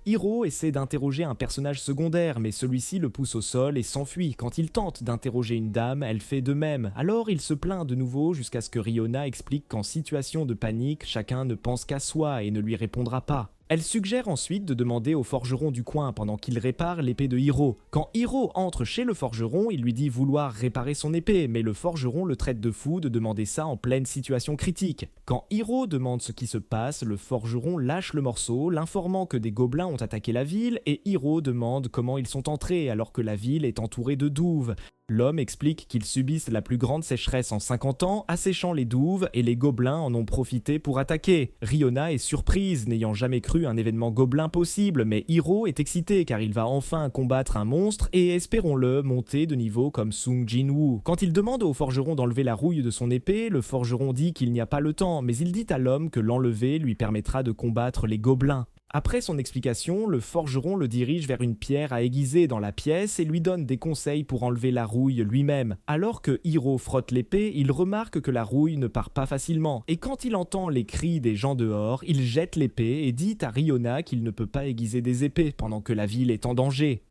Hiro essaie d'interroger un personnage secondaire, mais celui-ci le pousse au sol et s'enfuit. Quand il tente d'interroger une dame, elle fait de même. Alors il se plaint de nouveau jusqu'à ce que Riona explique qu'en situation de panique, chacun ne pense qu'à soi et ne lui répondra pas. Elle suggère ensuite de demander au forgeron du coin pendant qu'il répare l'épée de Hiro. Quand Hiro entre chez le forgeron, il lui dit vouloir réparer son épée, mais le forgeron le traite de fou de demander ça en pleine situation critique. Quand Hiro demande ce qui se passe, le forgeron lâche le morceau, l'informant que des gobelins ont attaqué la ville, et Hiro demande comment ils sont entrés alors que la ville est entourée de douves. L'homme explique qu'ils subissent la plus grande sécheresse en 50 ans, asséchant les douves, et les gobelins en ont profité pour attaquer. Riona est surprise, n'ayant jamais cru un événement gobelin possible, mais Hiro est excité car il va enfin combattre un monstre et, espérons-le, monter de niveau comme Sung Jin-woo. Quand il demande au forgeron d'enlever la rouille de son épée, le forgeron dit qu'il n'y a pas le temps, mais il dit à l'homme que l'enlever lui permettra de combattre les gobelins. Après son explication, le forgeron le dirige vers une pierre à aiguiser dans la pièce et lui donne des conseils pour enlever la rouille lui-même. Alors que Hiro frotte l'épée, il remarque que la rouille ne part pas facilement, et quand il entend les cris des gens dehors, il jette l'épée et dit à Riona qu'il ne peut pas aiguiser des épées pendant que la ville est en danger.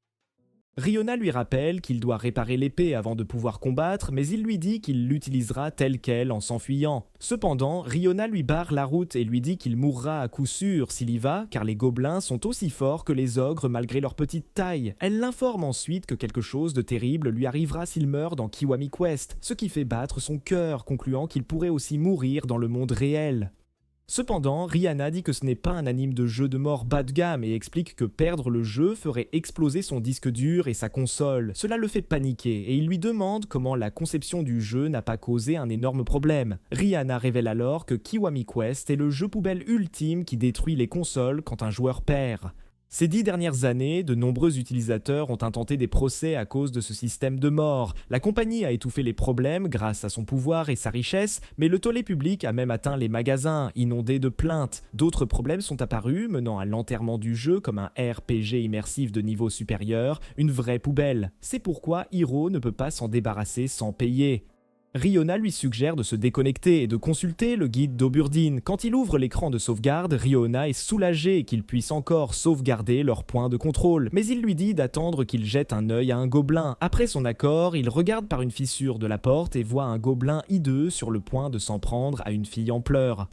Riona lui rappelle qu'il doit réparer l'épée avant de pouvoir combattre, mais il lui dit qu'il l'utilisera telle qu'elle en s'enfuyant. Cependant, Riona lui barre la route et lui dit qu'il mourra à coup sûr s'il y va, car les gobelins sont aussi forts que les ogres malgré leur petite taille. Elle l'informe ensuite que quelque chose de terrible lui arrivera s'il meurt dans Kiwami Quest, ce qui fait battre son cœur, concluant qu'il pourrait aussi mourir dans le monde réel. Cependant, Rihanna dit que ce n'est pas un anime de jeu de mort bas de gamme et explique que perdre le jeu ferait exploser son disque dur et sa console. Cela le fait paniquer et il lui demande comment la conception du jeu n'a pas causé un énorme problème. Rihanna révèle alors que Kiwami Quest est le jeu poubelle ultime qui détruit les consoles quand un joueur perd. Ces 10 dernières années, de nombreux utilisateurs ont intenté des procès à cause de ce système de mort. La compagnie a étouffé les problèmes grâce à son pouvoir et sa richesse, mais le tollé public a même atteint les magasins, inondés de plaintes. D'autres problèmes sont apparus, menant à l'enterrement du jeu comme un RPG immersif de niveau supérieur, une vraie poubelle. C'est pourquoi Hiro ne peut pas s'en débarrasser sans payer. Riona lui suggère de se déconnecter et de consulter le guide d'Oburdine. Quand il ouvre l'écran de sauvegarde, Riona est soulagée qu'ils puissent encore sauvegarder leur point de contrôle, mais il lui dit d'attendre qu'il jette un œil à un gobelin. Après son accord, il regarde par une fissure de la porte et voit un gobelin hideux sur le point de s'en prendre à une fille en pleurs.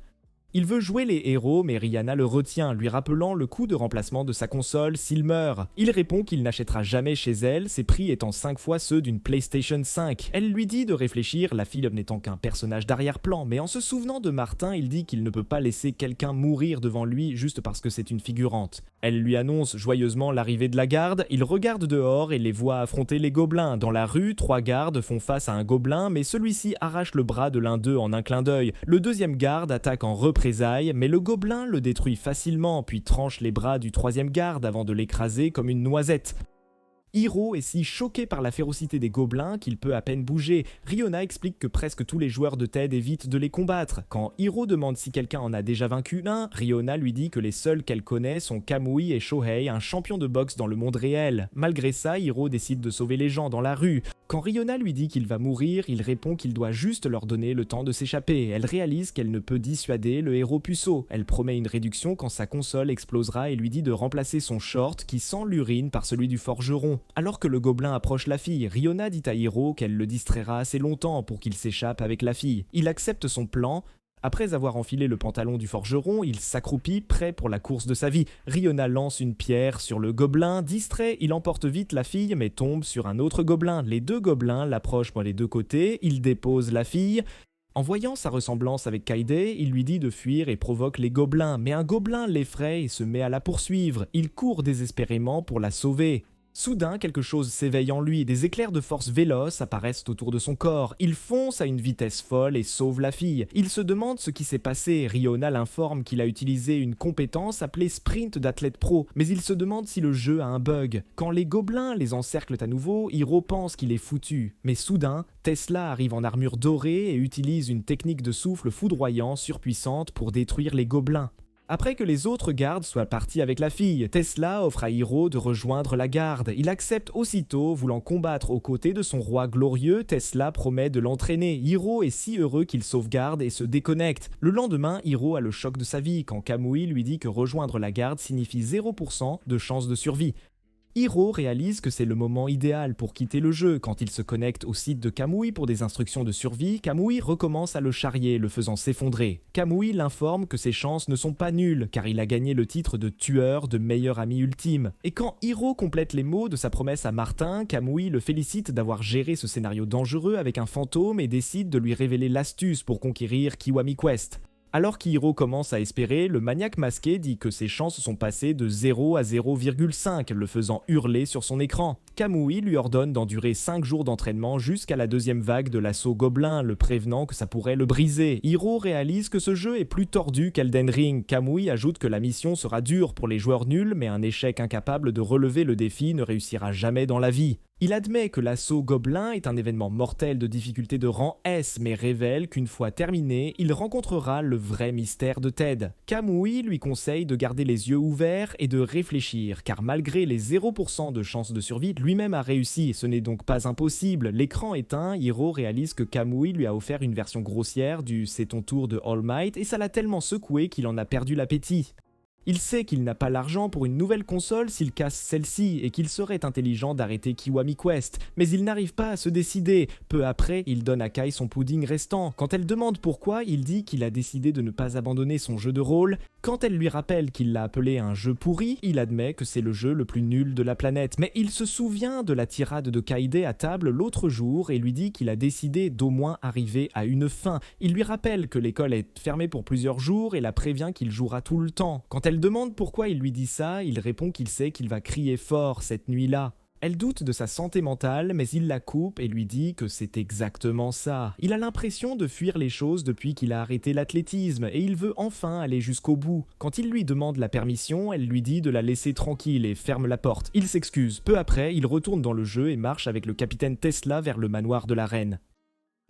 Il veut jouer les héros, mais Rihanna le retient, lui rappelant le coût de remplacement de sa console s'il meurt. Il répond qu'il n'achètera jamais chez elle, ses prix étant 5 fois ceux d'une PlayStation 5. Elle lui dit de réfléchir, la fille n'étant qu'un personnage d'arrière-plan, mais en se souvenant de Martin, il dit qu'il ne peut pas laisser quelqu'un mourir devant lui juste parce que c'est une figurante. Elle lui annonce joyeusement l'arrivée de la garde, il regarde dehors et les voit affronter les gobelins. Dans la rue, 3 gardes font face à un gobelin, mais celui-ci arrache le bras de l'un d'eux en un clin d'œil. Le deuxième garde attaque en représailles, mais le gobelin le détruit facilement, puis tranche les bras du troisième garde avant de l'écraser comme une noisette. Hiro est si choqué par la férocité des gobelins qu'il peut à peine bouger. Riona explique que presque tous les joueurs de TED évitent de les combattre. Quand Hiro demande si quelqu'un en a déjà vaincu un, Riona lui dit que les seuls qu'elle connaît sont Kamui et Shohei, un champion de boxe dans le monde réel. Malgré ça, Hiro décide de sauver les gens dans la rue. Quand Riona lui dit qu'il va mourir, il répond qu'il doit juste leur donner le temps de s'échapper. Elle réalise qu'elle ne peut dissuader le héros puceau. Elle promet une réduction quand sa console explosera et lui dit de remplacer son short qui sent l'urine par celui du forgeron. Alors que le gobelin approche la fille, Riona dit à Hiro qu'elle le distraira assez longtemps pour qu'il s'échappe avec la fille. Il accepte son plan. Après avoir enfilé le pantalon du forgeron, il s'accroupit, prêt pour la course de sa vie. Riona lance une pierre sur le gobelin. Distrait, il emporte vite la fille, mais tombe sur un autre gobelin. Les deux gobelins l'approchent par les deux côtés. Il dépose la fille. En voyant sa ressemblance avec Kaide, il lui dit de fuir et provoque les gobelins. Mais un gobelin l'effraie et se met à la poursuivre. Il court désespérément pour la sauver. Soudain, quelque chose s'éveille en lui, des éclairs de force véloces apparaissent autour de son corps. Il fonce à une vitesse folle et sauve la fille. Il se demande ce qui s'est passé. Riona l'informe qu'il a utilisé une compétence appelée Sprint d'athlète pro, mais il se demande si le jeu a un bug. Quand les gobelins les encerclent à nouveau, Hiro pense qu'il est foutu. Mais soudain, Tesla arrive en armure dorée et utilise une technique de souffle foudroyant surpuissante pour détruire les gobelins. Après que les autres gardes soient partis avec la fille, Tesla offre à Hiro de rejoindre la garde. Il accepte aussitôt, voulant combattre aux côtés de son roi glorieux. Tesla promet de l'entraîner. Hiro est si heureux qu'il sauvegarde et se déconnecte. Le lendemain, Hiro a le choc de sa vie quand Kamui lui dit que rejoindre la garde signifie 0% de chance de survie. Hiro réalise que c'est le moment idéal pour quitter le jeu. Quand il se connecte au site de Kamui pour des instructions de survie, Kamui recommence à le charrier, le faisant s'effondrer. Kamui l'informe que ses chances ne sont pas nulles, car il a gagné le titre de tueur de meilleur ami ultime. Et quand Hiro complète les mots de sa promesse à Martin, Kamui le félicite d'avoir géré ce scénario dangereux avec un fantôme et décide de lui révéler l'astuce pour conquérir Kiwami Quest. Alors qu'Hiro commence à espérer, le maniaque masqué dit que ses chances sont passées de 0 à 0,5, le faisant hurler sur son écran. Kamui lui ordonne d'endurer 5 jours d'entraînement jusqu'à la deuxième vague de l'assaut gobelin, le prévenant que ça pourrait le briser. Hiro réalise que ce jeu est plus tordu qu'Elden Ring. Kamui ajoute que la mission sera dure pour les joueurs nuls, mais un échec incapable de relever le défi ne réussira jamais dans la vie. Il admet que l'assaut gobelin est un événement mortel de difficulté de rang S, mais révèle qu'une fois terminé, il rencontrera le vrai mystère de Ted. Kamui lui conseille de garder les yeux ouverts et de réfléchir, car malgré les 0% de chance de survie, lui-même a réussi, ce n'est donc pas impossible. L'écran éteint, Hiro réalise que Kamui lui a offert une version grossière du « c'est ton tour » de All Might, et ça l'a tellement secoué qu'il en a perdu l'appétit. Il sait qu'il n'a pas l'argent pour une nouvelle console s'il casse celle-ci et qu'il serait intelligent d'arrêter Kiwami Quest, mais il n'arrive pas à se décider. Peu après, il donne à Kai son pudding restant. Quand elle demande pourquoi, il dit qu'il a décidé de ne pas abandonner son jeu de rôle. Quand elle lui rappelle qu'il l'a appelé un jeu pourri, il admet que c'est le jeu le plus nul de la planète. Mais il se souvient de la tirade de Kaide à table l'autre jour et lui dit qu'il a décidé d'au moins arriver à une fin. Il lui rappelle que l'école est fermée pour plusieurs jours et la prévient qu'il jouera tout le temps. Quand elle demande pourquoi il lui dit ça, il répond qu'il sait qu'il va crier fort cette nuit-là. Elle doute de sa santé mentale, mais il la coupe et lui dit que c'est exactement ça. Il a l'impression de fuir les choses depuis qu'il a arrêté l'athlétisme et il veut enfin aller jusqu'au bout. Quand il lui demande la permission, elle lui dit de la laisser tranquille et ferme la porte. Il s'excuse. Peu après, il retourne dans le jeu et marche avec le capitaine Tesla vers le manoir de la reine.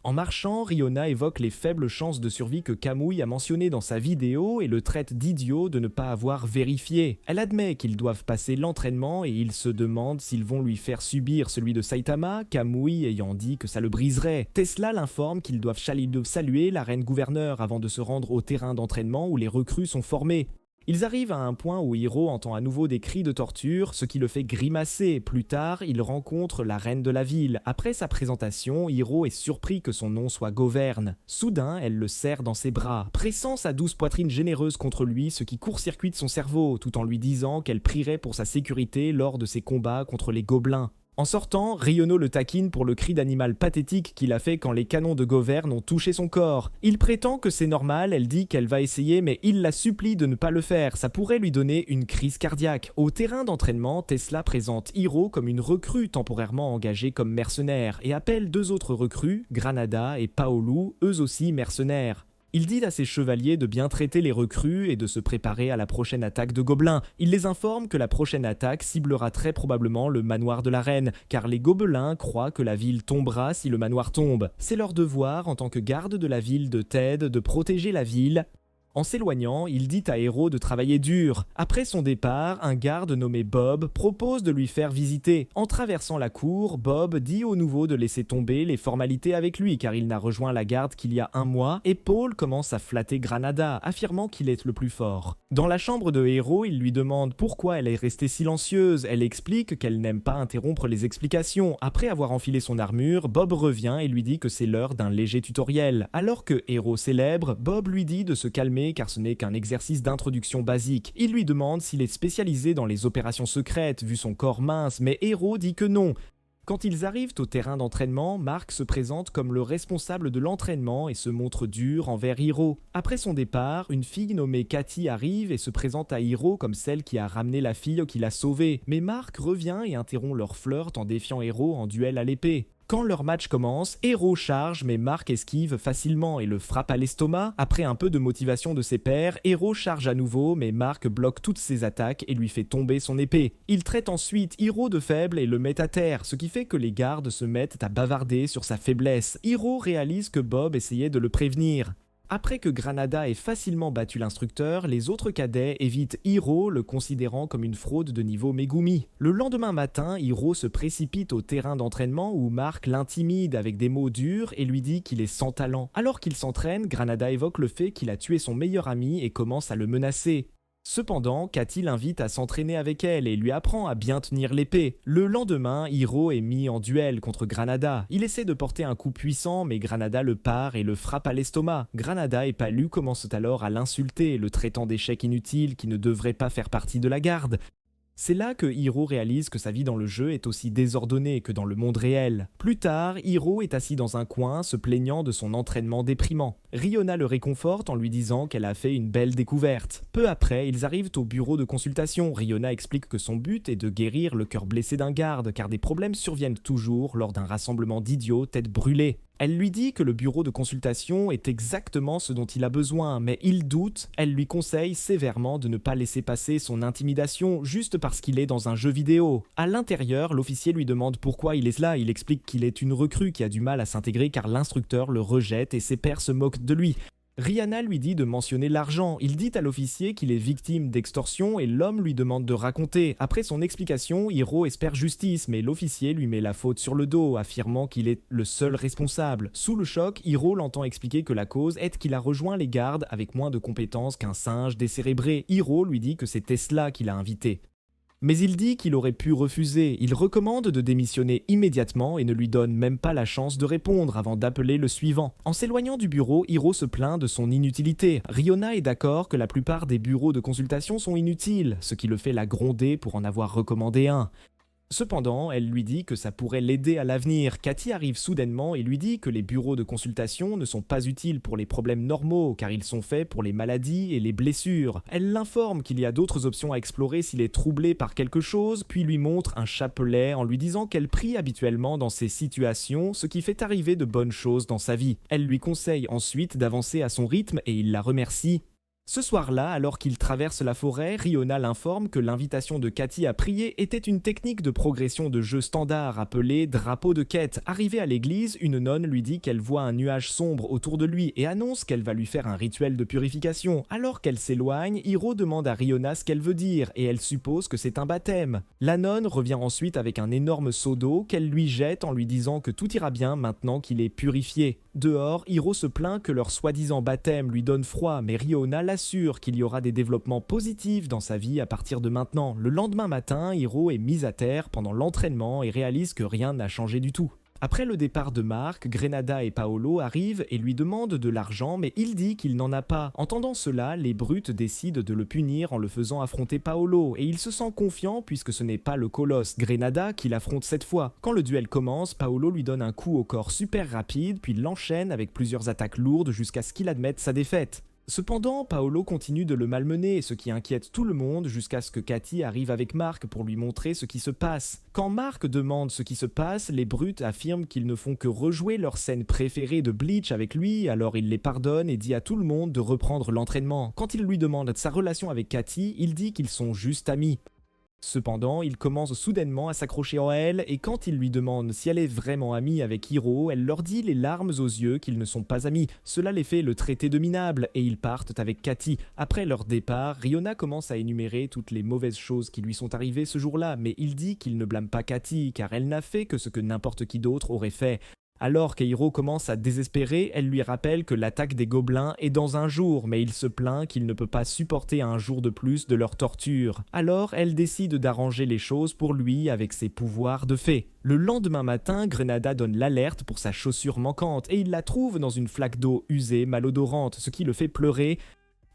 En marchant, Riona évoque les faibles chances de survie que Kamui a mentionnées dans sa vidéo et le traite d'idiot de ne pas avoir vérifié. Elle admet qu'ils doivent passer l'entraînement et il se demande s'ils vont lui faire subir celui de Saitama, Kamui ayant dit que ça le briserait. Tesla l'informe qu'ils doivent saluer la reine gouverneure avant de se rendre au terrain d'entraînement où les recrues sont formées. Ils arrivent à un point où Hiro entend à nouveau des cris de torture, ce qui le fait grimacer. Plus tard, il rencontre la reine de la ville. Après sa présentation, Hiro est surpris que son nom soit Governe. Soudain, elle le serre dans ses bras, pressant sa douce poitrine généreuse contre lui, ce qui court-circuite son cerveau, tout en lui disant qu'elle prierait pour sa sécurité lors de ses combats contre les gobelins. En sortant, Ryono le taquine pour le cri d'animal pathétique qu'il a fait quand les canons de Governe ont touché son corps. Il prétend que c'est normal, elle dit qu'elle va essayer mais il la supplie de ne pas le faire, ça pourrait lui donner une crise cardiaque. Au terrain d'entraînement, Tesla présente Hiro comme une recrue temporairement engagée comme mercenaire et appelle 2 autres recrues, Granada et Paolu, eux aussi mercenaires. Il dit à ses chevaliers de bien traiter les recrues et de se préparer à la prochaine attaque de gobelins. Il les informe que la prochaine attaque ciblera très probablement le manoir de la reine, car les gobelins croient que la ville tombera si le manoir tombe. C'est leur devoir, en tant que garde de la ville de Ted, de protéger la ville. En s'éloignant, il dit à Hiro de travailler dur. Après son départ, un garde nommé Bob propose de lui faire visiter. En traversant la cour, Bob dit au nouveau de laisser tomber les formalités avec lui car il n'a rejoint la garde qu'il y a 1 mois et Paul commence à flatter Granada, affirmant qu'il est le plus fort. Dans la chambre de Hiro, il lui demande pourquoi elle est restée silencieuse. Elle explique qu'elle n'aime pas interrompre les explications. Après avoir enfilé son armure, Bob revient et lui dit que c'est l'heure d'un léger tutoriel. Alors que Hiro célèbre, Bob lui dit de se calmer car ce n'est qu'un exercice d'introduction basique. Il lui demande s'il est spécialisé dans les opérations secrètes, vu son corps mince, mais Hiro dit que non. Quand ils arrivent au terrain d'entraînement, Mark se présente comme le responsable de l'entraînement et se montre dur envers Hiro. Après son départ, une fille nommée Cathy arrive et se présente à Hiro comme celle qui a ramené la fille qui l'a sauvée. Mais Mark revient et interrompt leur flirt en défiant Hiro en duel à l'épée. Quand leur match commence, Hiro charge mais Mark esquive facilement et le frappe à l'estomac. Après un peu de motivation de ses pairs, Hiro charge à nouveau mais Mark bloque toutes ses attaques et lui fait tomber son épée. Il traite ensuite Hiro de faible et le met à terre, ce qui fait que les gardes se mettent à bavarder sur sa faiblesse. Hiro réalise que Bob essayait de le prévenir. Après que Granada ait facilement battu l'instructeur, les autres cadets évitent Hiro, le considérant comme une fraude de niveau Megumi. Le lendemain matin, Hiro se précipite au terrain d'entraînement où Mark l'intimide avec des mots durs et lui dit qu'il est sans talent. Alors qu'il s'entraîne, Granada évoque le fait qu'il a tué son meilleur ami et commence à le menacer. Cependant, Katy l'invite à s'entraîner avec elle et lui apprend à bien tenir l'épée. Le lendemain, Hiro est mis en duel contre Granada. Il essaie de porter un coup puissant, mais Granada le pare et le frappe à l'estomac. Granada et Palu commencent alors à l'insulter, le traitant d'échec inutile qui ne devrait pas faire partie de la garde. C'est là que Hiro réalise que sa vie dans le jeu est aussi désordonnée que dans le monde réel. Plus tard, Hiro est assis dans un coin, se plaignant de son entraînement déprimant. Riona le réconforte en lui disant qu'elle a fait une belle découverte. Peu après, ils arrivent au bureau de consultation. Riona explique que son but est de guérir le cœur blessé d'un garde, car des problèmes surviennent toujours lors d'un rassemblement d'idiots tête brûlée. Elle lui dit que le bureau de consultation est exactement ce dont il a besoin, mais il doute. Elle lui conseille sévèrement de ne pas laisser passer son intimidation juste parce qu'il est dans un jeu vidéo. À l'intérieur, l'officier lui demande pourquoi il est là. Il explique qu'il est une recrue qui a du mal à s'intégrer car l'instructeur le rejette et ses pairs se moquent de lui. Rihanna lui dit de mentionner l'argent. Il dit à l'officier qu'il est victime d'extorsion et l'homme lui demande de raconter. Après son explication, Hiro espère justice, mais l'officier lui met la faute sur le dos, affirmant qu'il est le seul responsable. Sous le choc, Hiro l'entend expliquer que la cause est qu'il a rejoint les gardes avec moins de compétences qu'un singe décérébré. Hiro lui dit que c'est Tesla qui l'a invité. Mais il dit qu'il aurait pu refuser. Il recommande de démissionner immédiatement et ne lui donne même pas la chance de répondre avant d'appeler le suivant. En s'éloignant du bureau, Hiro se plaint de son inutilité. Riona est d'accord que la plupart des bureaux de consultation sont inutiles, ce qui le fait la gronder pour en avoir recommandé un. Cependant, elle lui dit que ça pourrait l'aider à l'avenir. Katy arrive soudainement et lui dit que les bureaux de consultation ne sont pas utiles pour les problèmes normaux, car ils sont faits pour les maladies et les blessures. Elle l'informe qu'il y a d'autres options à explorer s'il est troublé par quelque chose, puis lui montre un chapelet en lui disant qu'elle prie habituellement dans ces situations, ce qui fait arriver de bonnes choses dans sa vie. Elle lui conseille ensuite d'avancer à son rythme et il la remercie. Ce soir-là, alors qu'il traverse la forêt, Riona l'informe que l'invitation de Katy à prier était une technique de progression de jeu standard appelée drapeau de quête. Arrivée à l'église, une nonne lui dit qu'elle voit un nuage sombre autour de lui et annonce qu'elle va lui faire un rituel de purification. Alors qu'elle s'éloigne, Hiro demande à Riona ce qu'elle veut dire et elle suppose que c'est un baptême. La nonne revient ensuite avec un énorme seau d'eau qu'elle lui jette en lui disant que tout ira bien maintenant qu'il est purifié. Dehors, Hiro se plaint que leur soi-disant baptême lui donne froid, mais Riona l'assure qu'il y aura des développements positifs dans sa vie à partir de maintenant. Le lendemain matin, Hiro est mis à terre pendant l'entraînement et réalise que rien n'a changé du tout. Après le départ de Mark, Grenada et Paolo arrivent et lui demandent de l'argent, mais il dit qu'il n'en a pas. Entendant cela, les brutes décident de le punir en le faisant affronter Paolo, et il se sent confiant puisque ce n'est pas le colosse Grenada qui l'affronte cette fois. Quand le duel commence, Paolo lui donne un coup au corps super rapide, puis l'enchaîne avec plusieurs attaques lourdes jusqu'à ce qu'il admette sa défaite. Cependant, Paolo continue de le malmener, ce qui inquiète tout le monde jusqu'à ce que Katy arrive avec Mark pour lui montrer ce qui se passe. Quand Mark demande ce qui se passe, les brutes affirment qu'ils ne font que rejouer leur scène préférée de Bleach avec lui, alors il les pardonne et dit à tout le monde de reprendre l'entraînement. Quand il lui demande sa relation avec Katy, il dit qu'ils sont juste amis. Cependant, il commence soudainement à s'accrocher à elle et quand il lui demande si elle est vraiment amie avec Hiro, elle leur dit les larmes aux yeux qu'ils ne sont pas amis. Cela les fait le traiter de minable et ils partent avec Katy. Après leur départ, Riona commence à énumérer toutes les mauvaises choses qui lui sont arrivées ce jour-là, mais il dit qu'il ne blâme pas Katy car elle n'a fait que ce que n'importe qui d'autre aurait fait. Alors qu'Hiro commence à désespérer, elle lui rappelle que l'attaque des gobelins est dans un jour, mais il se plaint qu'il ne peut pas supporter un jour de plus de leur torture. Alors elle décide d'arranger les choses pour lui avec ses pouvoirs de fée. Le lendemain matin, Grenada donne l'alerte pour sa chaussure manquante et il la trouve dans une flaque d'eau usée, malodorante, ce qui le fait pleurer.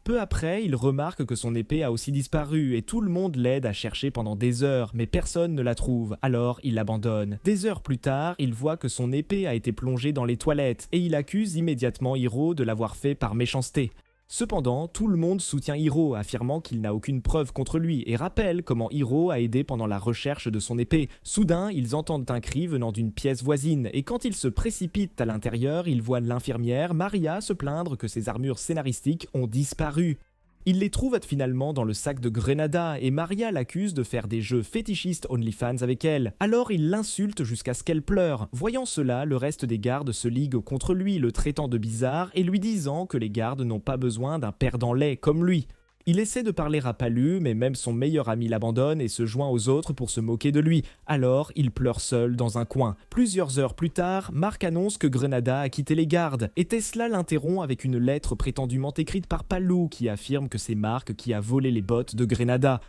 Peu après, il remarque que son épée a aussi disparu et tout le monde l'aide à chercher pendant des heures, mais personne ne la trouve, alors il abandonne. Des heures plus tard, il voit que son épée a été plongée dans les toilettes et il accuse immédiatement Hiro de l'avoir fait par méchanceté. Cependant, tout le monde soutient Hiro, affirmant qu'il n'a aucune preuve contre lui et rappelle comment Hiro a aidé pendant la recherche de son épée. Soudain, ils entendent un cri venant d'une pièce voisine et quand ils se précipitent à l'intérieur, ils voient l'infirmière Maria se plaindre que ses armures scénaristiques ont disparu. Il les trouve finalement dans le sac de Grenada et Maria l'accuse de faire des jeux fétichistes OnlyFans avec elle. Alors il l'insulte jusqu'à ce qu'elle pleure. Voyant cela, le reste des gardes se ligue contre lui, le traitant de bizarre et lui disant que les gardes n'ont pas besoin d'un perdant laid comme lui. Il essaie de parler à Palu, mais même son meilleur ami l'abandonne et se joint aux autres pour se moquer de lui. Alors, il pleure seul dans un coin. Plusieurs heures plus tard, Mark annonce que Grenada a quitté les gardes, et Tesla l'interrompt avec une lettre prétendument écrite par Palu qui affirme que c'est Mark qui a volé les bottes de Grenada.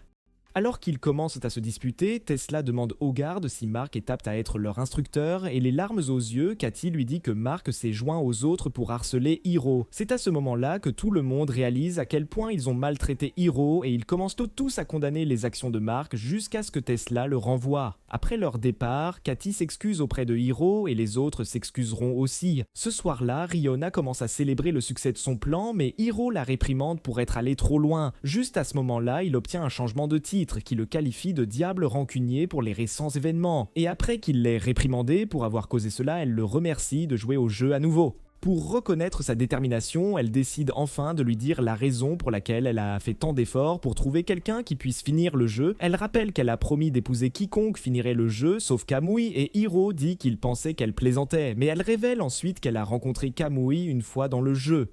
Alors qu'ils commencent à se disputer, Tesla demande aux gardes si Mark est apte à être leur instructeur et les larmes aux yeux, Cathy lui dit que Mark s'est joint aux autres pour harceler Hiro. C'est à ce moment-là que tout le monde réalise à quel point ils ont maltraité Hiro et ils commencent tous à condamner les actions de Mark jusqu'à ce que Tesla le renvoie. Après leur départ, Cathy s'excuse auprès de Hiro et les autres s'excuseront aussi. Ce soir-là, Riona commence à célébrer le succès de son plan, mais Hiro la réprimande pour être allé trop loin. Juste à ce moment-là, il obtient un changement de titre qui le qualifie de diable rancunier pour les récents événements. Et après qu'il l'ait réprimandé pour avoir causé cela, elle le remercie de jouer au jeu à nouveau. Pour reconnaître sa détermination, elle décide enfin de lui dire la raison pour laquelle elle a fait tant d'efforts pour trouver quelqu'un qui puisse finir le jeu. Elle rappelle qu'elle a promis d'épouser quiconque finirait le jeu, sauf Kamui, et Hiro dit qu'il pensait qu'elle plaisantait, mais elle révèle ensuite qu'elle a rencontré Kamui une fois dans le jeu.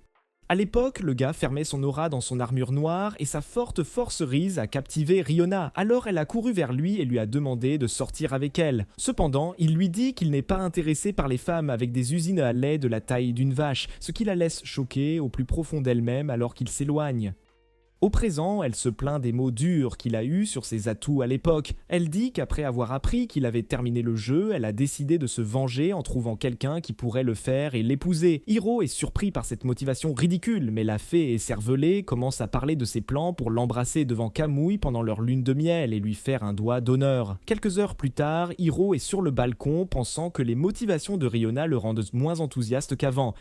À l'époque, le gars fermait son aura dans son armure noire et sa forte forcerise a captivé Riona. Alors elle a couru vers lui et lui a demandé de sortir avec elle. Cependant, il lui dit qu'il n'est pas intéressé par les femmes avec des usines à lait de la taille d'une vache, ce qui la laisse choquée au plus profond d'elle-même alors qu'il s'éloigne. Au présent, elle se plaint des mots durs qu'il a eus sur ses atouts à l'époque. Elle dit qu'après avoir appris qu'il avait terminé le jeu, elle a décidé de se venger en trouvant quelqu'un qui pourrait le faire et l'épouser. Hiro est surpris par cette motivation ridicule, mais la fée écervelée commence à parler de ses plans pour l'embrasser devant Kamui pendant leur lune de miel et lui faire un doigt d'honneur. Quelques heures plus tard, Hiro est sur le balcon pensant que les motivations de Riona le rendent moins enthousiaste qu'avant.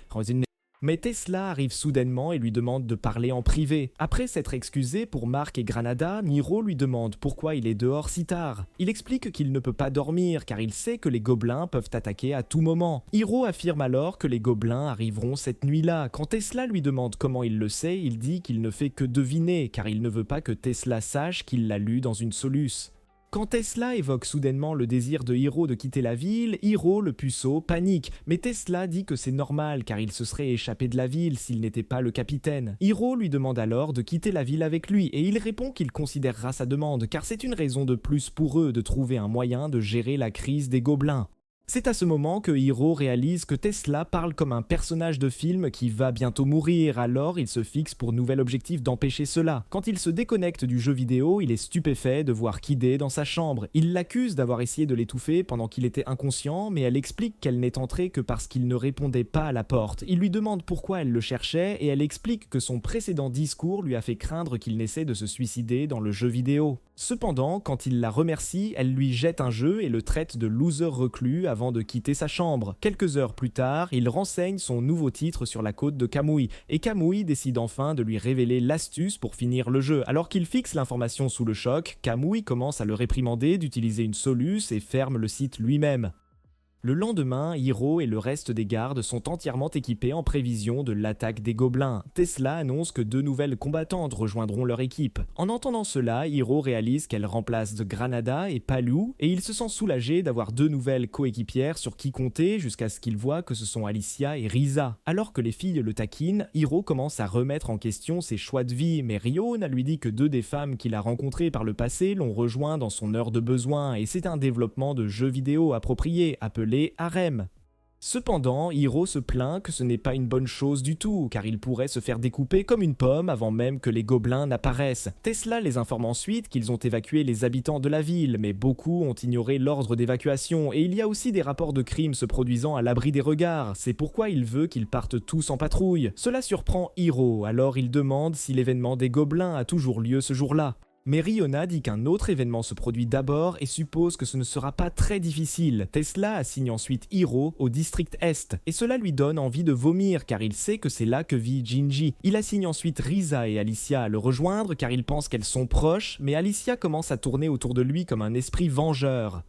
Mais Tesla arrive soudainement et lui demande de parler en privé. Après s'être excusé pour Mark et Granada, Hiro lui demande pourquoi il est dehors si tard. Il explique qu'il ne peut pas dormir car il sait que les gobelins peuvent attaquer à tout moment. Hiro affirme alors que les gobelins arriveront cette nuit-là. Quand Tesla lui demande comment il le sait, il dit qu'il ne fait que deviner car il ne veut pas que Tesla sache qu'il l'a lu dans une soluce. Quand Tesla évoque soudainement le désir de Hiro de quitter la ville, Hiro, le puceau, panique. Mais Tesla dit que c'est normal car il se serait échappé de la ville s'il n'était pas le capitaine. Hiro lui demande alors de quitter la ville avec lui et il répond qu'il considérera sa demande car c'est une raison de plus pour eux de trouver un moyen de gérer la crise des gobelins. C'est à ce moment que Hiro réalise que Tesla parle comme un personnage de film qui va bientôt mourir, alors il se fixe pour nouvel objectif d'empêcher cela. Quand il se déconnecte du jeu vidéo, il est stupéfait de voir Kide dans sa chambre. Il l'accuse d'avoir essayé de l'étouffer pendant qu'il était inconscient, mais elle explique qu'elle n'est entrée que parce qu'il ne répondait pas à la porte. Il lui demande pourquoi elle le cherchait et elle explique que son précédent discours lui a fait craindre qu'il n'essaie de se suicider dans le jeu vidéo. Cependant, quand il la remercie, elle lui jette un jeu et le traite de loser reclus avant de quitter sa chambre. Quelques heures plus tard, il renseigne son nouveau titre sur la côte de Kamui, et Kamui décide enfin de lui révéler l'astuce pour finir le jeu. Alors qu'il fixe l'information sous le choc, Kamui commence à le réprimander d'utiliser une soluce et ferme le site lui-même. Le lendemain, Hiro et le reste des gardes sont entièrement équipés en prévision de l'attaque des gobelins. Tesla annonce que 2 nouvelles combattantes rejoindront leur équipe. En entendant cela, Hiro réalise qu'elle remplace Granada et Palu, et il se sent soulagé d'avoir 2 nouvelles coéquipières sur qui compter jusqu'à ce qu'il voit que ce sont Alicia et Risa. Alors que les filles le taquinent, Hiro commence à remettre en question ses choix de vie, mais Riona lui dit que 2 des femmes qu'il a rencontrées par le passé l'ont rejoint dans son heure de besoin, et c'est un développement de jeux vidéo approprié, appelé harem. Cependant, Hiro se plaint que ce n'est pas une bonne chose du tout, car il pourrait se faire découper comme une pomme avant même que les gobelins n'apparaissent. Tesla les informe ensuite qu'ils ont évacué les habitants de la ville, mais beaucoup ont ignoré l'ordre d'évacuation, et il y a aussi des rapports de crimes se produisant à l'abri des regards. C'est pourquoi il veut qu'ils partent tous en patrouille. Cela surprend Hiro, alors il demande si l'événement des gobelins a toujours lieu ce jour-là. Mais Riona dit qu'un autre événement se produit d'abord et suppose que ce ne sera pas très difficile. Tesla assigne ensuite Hiro au district Est, et cela lui donne envie de vomir car il sait que c'est là que vit Jinji. Il assigne ensuite Risa et Alicia à le rejoindre car il pense qu'elles sont proches, mais Alicia commence à tourner autour de lui comme un esprit vengeur.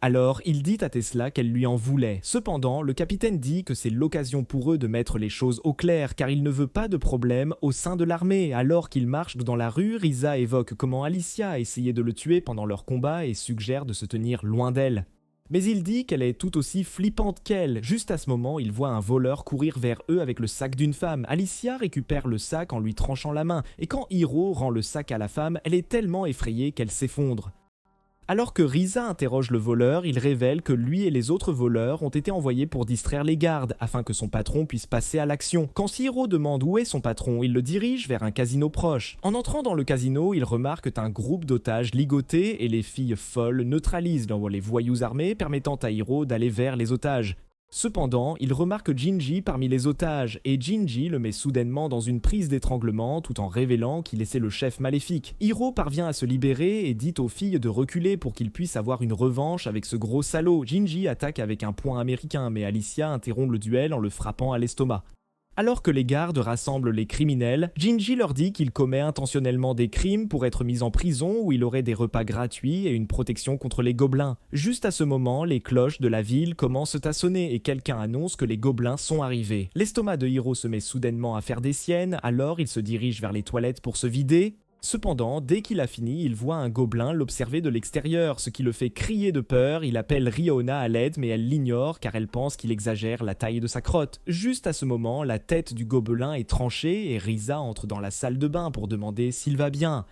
Alors, il dit à Tesla qu'elle lui en voulait. Cependant, le capitaine dit que c'est l'occasion pour eux de mettre les choses au clair, car il ne veut pas de problème au sein de l'armée. Alors qu'il marche dans la rue, Risa évoque comment Alicia a essayé de le tuer pendant leur combat et suggère de se tenir loin d'elle. Mais il dit qu'elle est tout aussi flippante qu'elle. Juste à ce moment, il voit un voleur courir vers eux avec le sac d'une femme. Alicia récupère le sac en lui tranchant la main, et quand Hiro rend le sac à la femme, elle est tellement effrayée qu'elle s'effondre. Alors que Risa interroge le voleur, il révèle que lui et les autres voleurs ont été envoyés pour distraire les gardes, afin que son patron puisse passer à l'action. Quand Hiro demande où est son patron, il le dirige vers un casino proche. En entrant dans le casino, il remarque un groupe d'otages ligotés et les filles folles neutralisent les voyous armés, permettant à Hiro d'aller vers les otages. Cependant, il remarque Jinji parmi les otages, et Jinji le met soudainement dans une prise d'étranglement tout en révélant qu'il est le chef maléfique. Hiro parvient à se libérer et dit aux filles de reculer pour qu'il puisse avoir une revanche avec ce gros salaud. Jinji attaque avec un poing américain, mais Alicia interrompt le duel en le frappant à l'estomac. Alors que les gardes rassemblent les criminels, Jinji leur dit qu'il commet intentionnellement des crimes pour être mis en prison où il aurait des repas gratuits et une protection contre les gobelins. Juste à ce moment, les cloches de la ville commencent à sonner et quelqu'un annonce que les gobelins sont arrivés. L'estomac de Hiro se met soudainement à faire des siennes, alors il se dirige vers les toilettes pour se vider. Cependant, dès qu'il a fini, il voit un gobelin l'observer de l'extérieur, ce qui le fait crier de peur. Il appelle Riona à l'aide, mais elle l'ignore car elle pense qu'il exagère la taille de sa crotte. Juste à ce moment, la tête du gobelin est tranchée et Risa entre dans la salle de bain pour demander s'il va bien.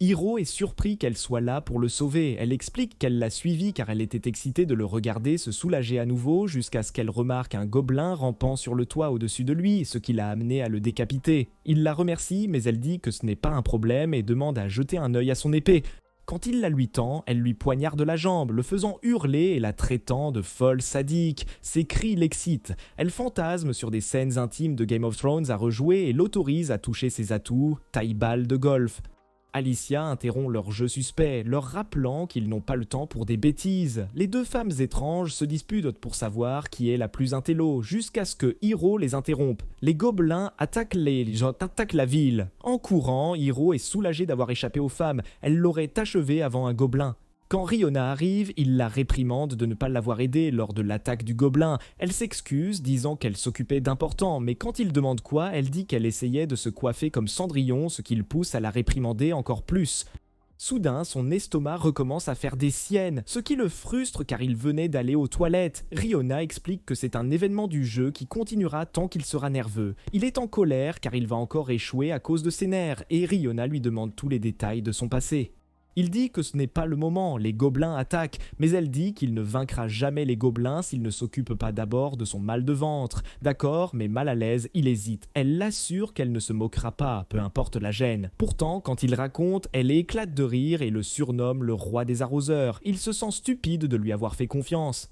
Hiro est surpris qu'elle soit là pour le sauver. Elle explique qu'elle l'a suivi car elle était excitée de le regarder se soulager à nouveau jusqu'à ce qu'elle remarque un gobelin rampant sur le toit au-dessus de lui, ce qui l'a amené à le décapiter. Il la remercie, mais elle dit que ce n'est pas un problème et demande à jeter un œil à son épée. Quand il la lui tend, elle lui poignarde la jambe, le faisant hurler et la traitant de folle sadique. Ses cris l'excitent. Elle fantasme sur des scènes intimes de Game of Thrones à rejouer et l'autorise à toucher ses atouts, taille-balle de golf. Alicia interrompt leur jeu suspect, leur rappelant qu'ils n'ont pas le temps pour des bêtises. Les deux femmes étranges se disputent pour savoir qui est la plus intello, jusqu'à ce que Hiro les interrompe. Les gobelins attaquent la ville. En courant, Hiro est soulagé d'avoir échappé aux femmes. Elle l'aurait achevé avant un gobelin. Quand Riona arrive, il la réprimande de ne pas l'avoir aidée lors de l'attaque du gobelin. Elle s'excuse, disant qu'elle s'occupait d'important, mais quand il demande quoi, elle dit qu'elle essayait de se coiffer comme Cendrillon, ce qui le pousse à la réprimander encore plus. Soudain, son estomac recommence à faire des siennes, ce qui le frustre car il venait d'aller aux toilettes. Riona explique que c'est un événement du jeu qui continuera tant qu'il sera nerveux. Il est en colère car il va encore échouer à cause de ses nerfs, et Riona lui demande tous les détails de son passé. Il dit que ce n'est pas le moment, les gobelins attaquent, mais elle dit qu'il ne vaincra jamais les gobelins s'il ne s'occupe pas d'abord de son mal de ventre. D'accord, mais mal à l'aise, il hésite. Elle l'assure qu'elle ne se moquera pas, peu importe la gêne. Pourtant, quand il raconte, elle éclate de rire et le surnomme le roi des arroseurs. Il se sent stupide de lui avoir fait confiance.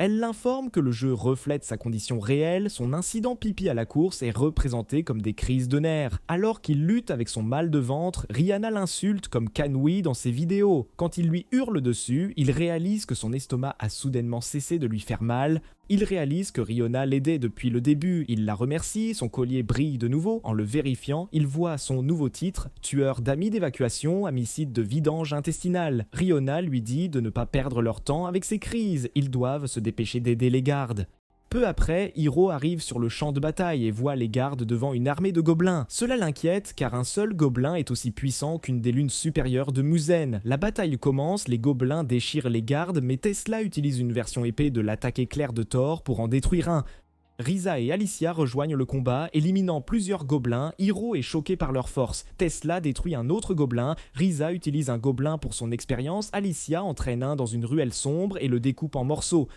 Elle l'informe que le jeu reflète sa condition réelle, son incident pipi à la course est représenté comme des crises de nerfs. Alors qu'il lutte avec son mal de ventre, Rihanna l'insulte comme Kanui dans ses vidéos. Quand il lui hurle dessus, il réalise que son estomac a soudainement cessé de lui faire mal. Il réalise que Riona l'aidait depuis le début, il la remercie, son collier brille de nouveau. En le vérifiant, il voit son nouveau titre, tueur d'amis d'évacuation, homicide de vidange intestinale. Riona lui dit de ne pas perdre leur temps avec ces crises, ils doivent se dépêcher d'aider les gardes. Peu après, Hiro arrive sur le champ de bataille et voit les gardes devant une armée de gobelins. Cela l'inquiète car un seul gobelin est aussi puissant qu'une des lunes supérieures de Muzen. La bataille commence, les gobelins déchirent les gardes, mais Tesla utilise une version épée de l'attaque éclair de Thor pour en détruire un. Risa et Alicia rejoignent le combat, éliminant plusieurs gobelins. Hiro est choqué par leur force. Tesla détruit un autre gobelin. Risa utilise un gobelin pour son expérience. Alicia entraîne un dans une ruelle sombre et le découpe en morceaux.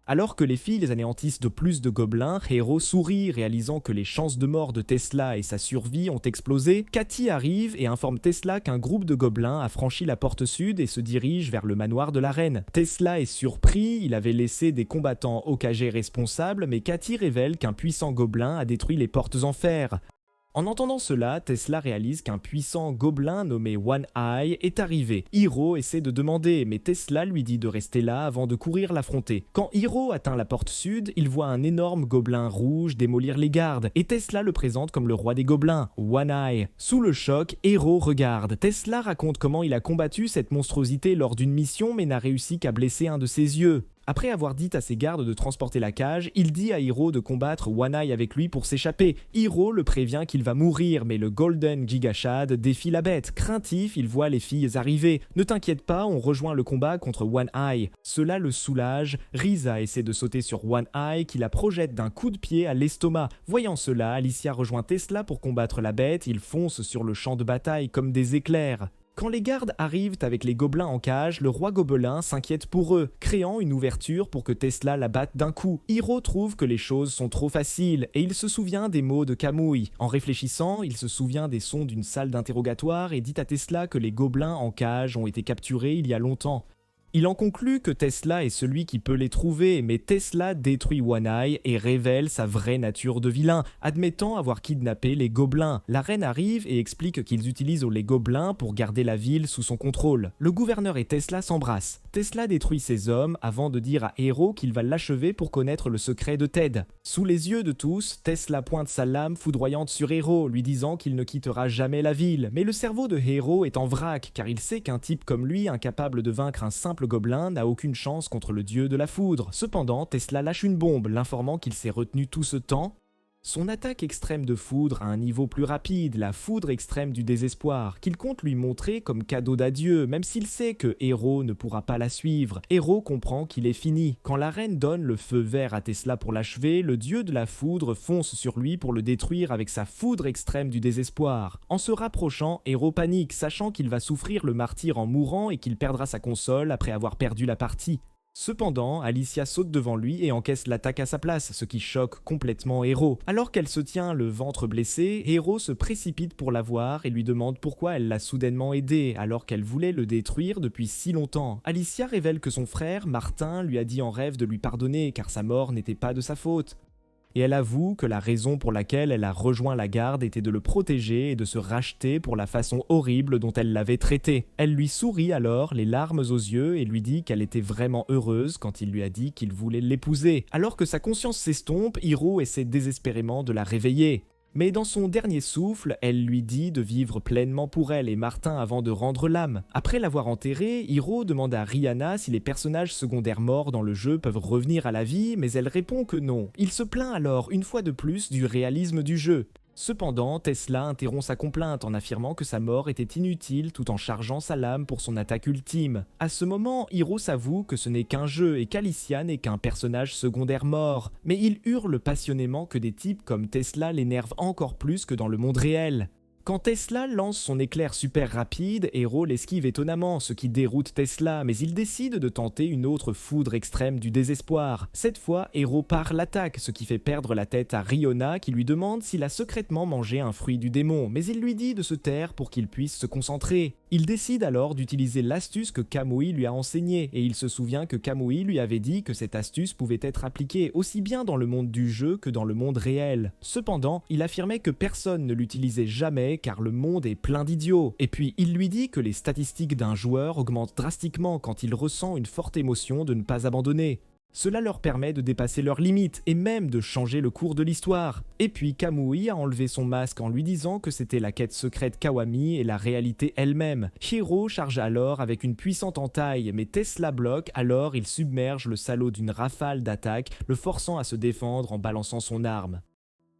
Alors que les filles les anéantissent de plus de gobelins, Hiro sourit, réalisant que les chances de mort de Tesla et sa survie ont explosé. Katy arrive et informe Tesla qu'un groupe de gobelins a franchi la porte sud et se dirige vers le manoir de la reine. Tesla est surpris, il avait laissé des combattants OKG responsables, mais Katy révèle qu'un puissant gobelin a détruit les portes en fer. En entendant cela, Tesla réalise qu'un puissant gobelin nommé One Eye est arrivé. Hiro essaie de demander, mais Tesla lui dit de rester là avant de courir l'affronter. Quand Hiro atteint la porte sud, il voit un énorme gobelin rouge démolir les gardes, et Tesla le présente comme le roi des gobelins, One Eye. Sous le choc, Hiro regarde. Tesla raconte comment il a combattu cette monstruosité lors d'une mission mais n'a réussi qu'à blesser un de ses yeux. Après avoir dit à ses gardes de transporter la cage, il dit à Hiro de combattre One Eye avec lui pour s'échapper. Hiro le prévient qu'il va mourir, mais le Golden Gigashad défie la bête. Craintif, il voit les filles arriver. Ne t'inquiète pas, on rejoint le combat contre One Eye. Cela le soulage. Risa essaie de sauter sur One Eye qui la projette d'un coup de pied à l'estomac. Voyant cela, Alicia rejoint Tesla pour combattre la bête. Ils foncent sur le champ de bataille comme des éclairs. Quand les gardes arrivent avec les gobelins en cage, le roi gobelin s'inquiète pour eux, créant une ouverture pour que Tesla la batte d'un coup. Hiro trouve que les choses sont trop faciles et il se souvient des mots de Kamui. En réfléchissant, il se souvient des sons d'une salle d'interrogatoire et dit à Tesla que les gobelins en cage ont été capturés il y a longtemps. Il en conclut que Tesla est celui qui peut les trouver, mais Tesla détruit One Eye et révèle sa vraie nature de vilain, admettant avoir kidnappé les gobelins. La reine arrive et explique qu'ils utilisent les gobelins pour garder la ville sous son contrôle. Le gouverneur et Tesla s'embrassent. Tesla détruit ses hommes avant de dire à Hiro qu'il va l'achever pour connaître le secret de Ted. Sous les yeux de tous, Tesla pointe sa lame foudroyante sur Hiro, lui disant qu'il ne quittera jamais la ville. Mais le cerveau de Hiro est en vrac, car il sait qu'un type comme lui, incapable de vaincre un simple gobelin, n'a aucune chance contre le dieu de la foudre. Cependant, Tesla lâche une bombe, l'informant qu'il s'est retenu tout ce temps. Son attaque extrême de foudre à un niveau plus rapide, la foudre extrême du désespoir, qu'il compte lui montrer comme cadeau d'adieu, même s'il sait que Hiro ne pourra pas la suivre. Hiro comprend qu'il est fini. Quand la reine donne le feu vert à Tesla pour l'achever, le dieu de la foudre fonce sur lui pour le détruire avec sa foudre extrême du désespoir. En se rapprochant, Hiro panique, sachant qu'il va souffrir le martyre en mourant et qu'il perdra sa console après avoir perdu la partie. Cependant, Alicia saute devant lui et encaisse l'attaque à sa place, ce qui choque complètement Hiro. Alors qu'elle se tient le ventre blessé, Hiro se précipite pour la voir et lui demande pourquoi elle l'a soudainement aidé, alors qu'elle voulait le détruire depuis si longtemps. Alicia révèle que son frère, Martin, lui a dit en rêve de lui pardonner car sa mort n'était pas de sa faute. Et elle avoue que la raison pour laquelle elle a rejoint la garde était de le protéger et de se racheter pour la façon horrible dont elle l'avait traité. Elle lui sourit alors, les larmes aux yeux, et lui dit qu'elle était vraiment heureuse quand il lui a dit qu'il voulait l'épouser. Alors que sa conscience s'estompe, Hiro essaie désespérément de la réveiller. Mais dans son dernier souffle, elle lui dit de vivre pleinement pour elle et Martin avant de rendre l'âme. Après l'avoir enterré, Hiro demande à Rihanna si les personnages secondaires morts dans le jeu peuvent revenir à la vie, mais elle répond que non. Il se plaint alors, une fois de plus, du réalisme du jeu. Cependant, Tesla interrompt sa complainte en affirmant que sa mort était inutile tout en chargeant sa lame pour son attaque ultime. À ce moment, Hiro s'avoue que ce n'est qu'un jeu et qu'Alicia n'est qu'un personnage secondaire mort, mais il hurle passionnément que des types comme Tesla l'énervent encore plus que dans le monde réel. Quand Tesla lance son éclair super rapide, Hiro l'esquive étonnamment, ce qui déroute Tesla, mais il décide de tenter une autre foudre extrême du désespoir. Cette fois, Hiro part l'attaque, ce qui fait perdre la tête à Rihanna qui lui demande s'il a secrètement mangé un fruit du démon, mais il lui dit de se taire pour qu'il puisse se concentrer. Il décide alors d'utiliser l'astuce que Kamui lui a enseignée, et il se souvient que Kamui lui avait dit que cette astuce pouvait être appliquée aussi bien dans le monde du jeu que dans le monde réel. Cependant, il affirmait que personne ne l'utilisait jamais car le monde est plein d'idiots. Et puis il lui dit que les statistiques d'un joueur augmentent drastiquement quand il ressent une forte émotion de ne pas abandonner. Cela leur permet de dépasser leurs limites et même de changer le cours de l'histoire. Et puis Kamui a enlevé son masque en lui disant que c'était la quête secrète Kawami et la réalité elle-même. Hiro charge alors avec une puissante entaille, mais Tesla bloque, alors il submerge le salaud d'une rafale d'attaque, le forçant à se défendre en balançant son arme.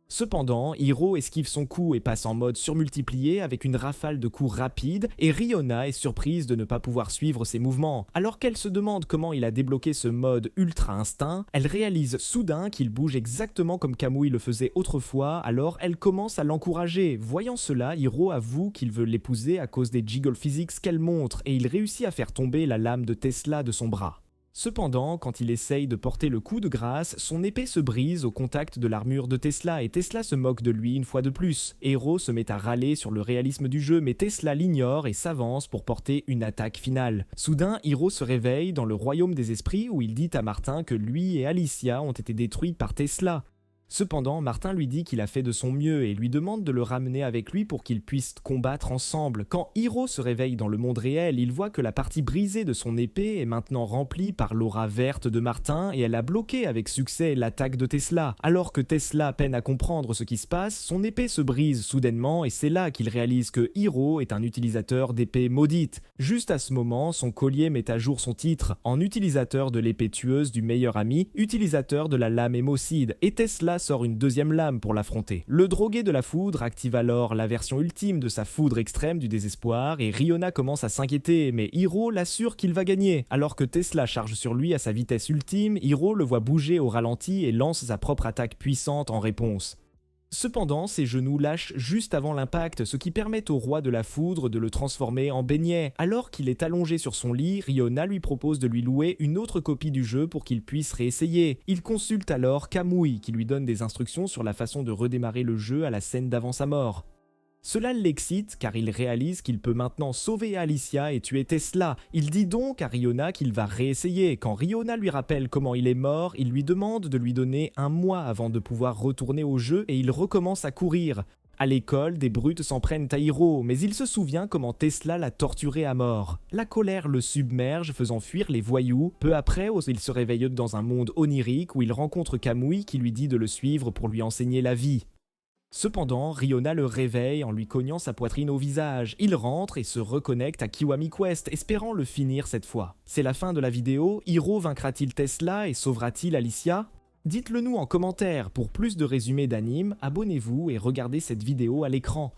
Cependant, Hiro esquive son coup et passe en mode surmultiplié avec une rafale de coups rapides et Rihanna est surprise de ne pas pouvoir suivre ses mouvements. Alors qu'elle se demande comment il a débloqué ce mode ultra instinct, elle réalise soudain qu'il bouge exactement comme Kamui le faisait autrefois, alors elle commence à l'encourager. Voyant cela, Hiro avoue qu'il veut l'épouser à cause des jiggle physics qu'elle montre et il réussit à faire tomber la lame de Tesla de son bras. Cependant, quand il essaye de porter le coup de grâce, son épée se brise au contact de l'armure de Tesla et Tesla se moque de lui une fois de plus. Hiro se met à râler sur le réalisme du jeu, mais Tesla l'ignore et s'avance pour porter une attaque finale. Soudain, Hiro se réveille dans le royaume des esprits où il dit à Martin que lui et Alicia ont été détruits par Tesla. Cependant, Martin lui dit qu'il a fait de son mieux et lui demande de le ramener avec lui pour qu'ils puissent combattre ensemble. Quand Hiro se réveille dans le monde réel, il voit que la partie brisée de son épée est maintenant remplie par l'aura verte de Martin et elle a bloqué avec succès l'attaque de Tesla. Alors que Tesla peine à comprendre ce qui se passe, son épée se brise soudainement et c'est là qu'il réalise que Hiro est un utilisateur d'épée maudite. Juste à ce moment, son collier met à jour son titre en utilisateur de l'épée tueuse du meilleur ami, utilisateur de la lame hémocide, et Tesla sort une deuxième lame pour l'affronter. Le drogué de la foudre active alors la version ultime de sa foudre extrême du désespoir et Riona commence à s'inquiéter, mais Hiro l'assure qu'il va gagner. Alors que Tesla charge sur lui à sa vitesse ultime, Hiro le voit bouger au ralenti et lance sa propre attaque puissante en réponse. Cependant, ses genoux lâchent juste avant l'impact, ce qui permet au roi de la foudre de le transformer en beignet. Alors qu'il est allongé sur son lit, Riona lui propose de lui louer une autre copie du jeu pour qu'il puisse réessayer. Il consulte alors Kamui, qui lui donne des instructions sur la façon de redémarrer le jeu à la scène d'avant sa mort. Cela l'excite car il réalise qu'il peut maintenant sauver Alicia et tuer Tesla. Il dit donc à Riona qu'il va réessayer. Quand Riona lui rappelle comment il est mort, il lui demande de lui donner un mois avant de pouvoir retourner au jeu et il recommence à courir. À l'école, des brutes s'en prennent à Hiro, mais il se souvient comment Tesla l'a torturé à mort. La colère le submerge, faisant fuir les voyous. Peu après, il se réveille dans un monde onirique où il rencontre Kamui qui lui dit de le suivre pour lui enseigner la vie. Cependant, Riona le réveille en lui cognant sa poitrine au visage. Il rentre et se reconnecte à Kiwami Quest, espérant le finir cette fois. C'est la fin de la vidéo. Hiro vaincra-t-il Tesla et sauvera-t-il Alicia ? Dites-le nous en commentaire. Pour plus de résumés d'anime, abonnez-vous et regardez cette vidéo à l'écran.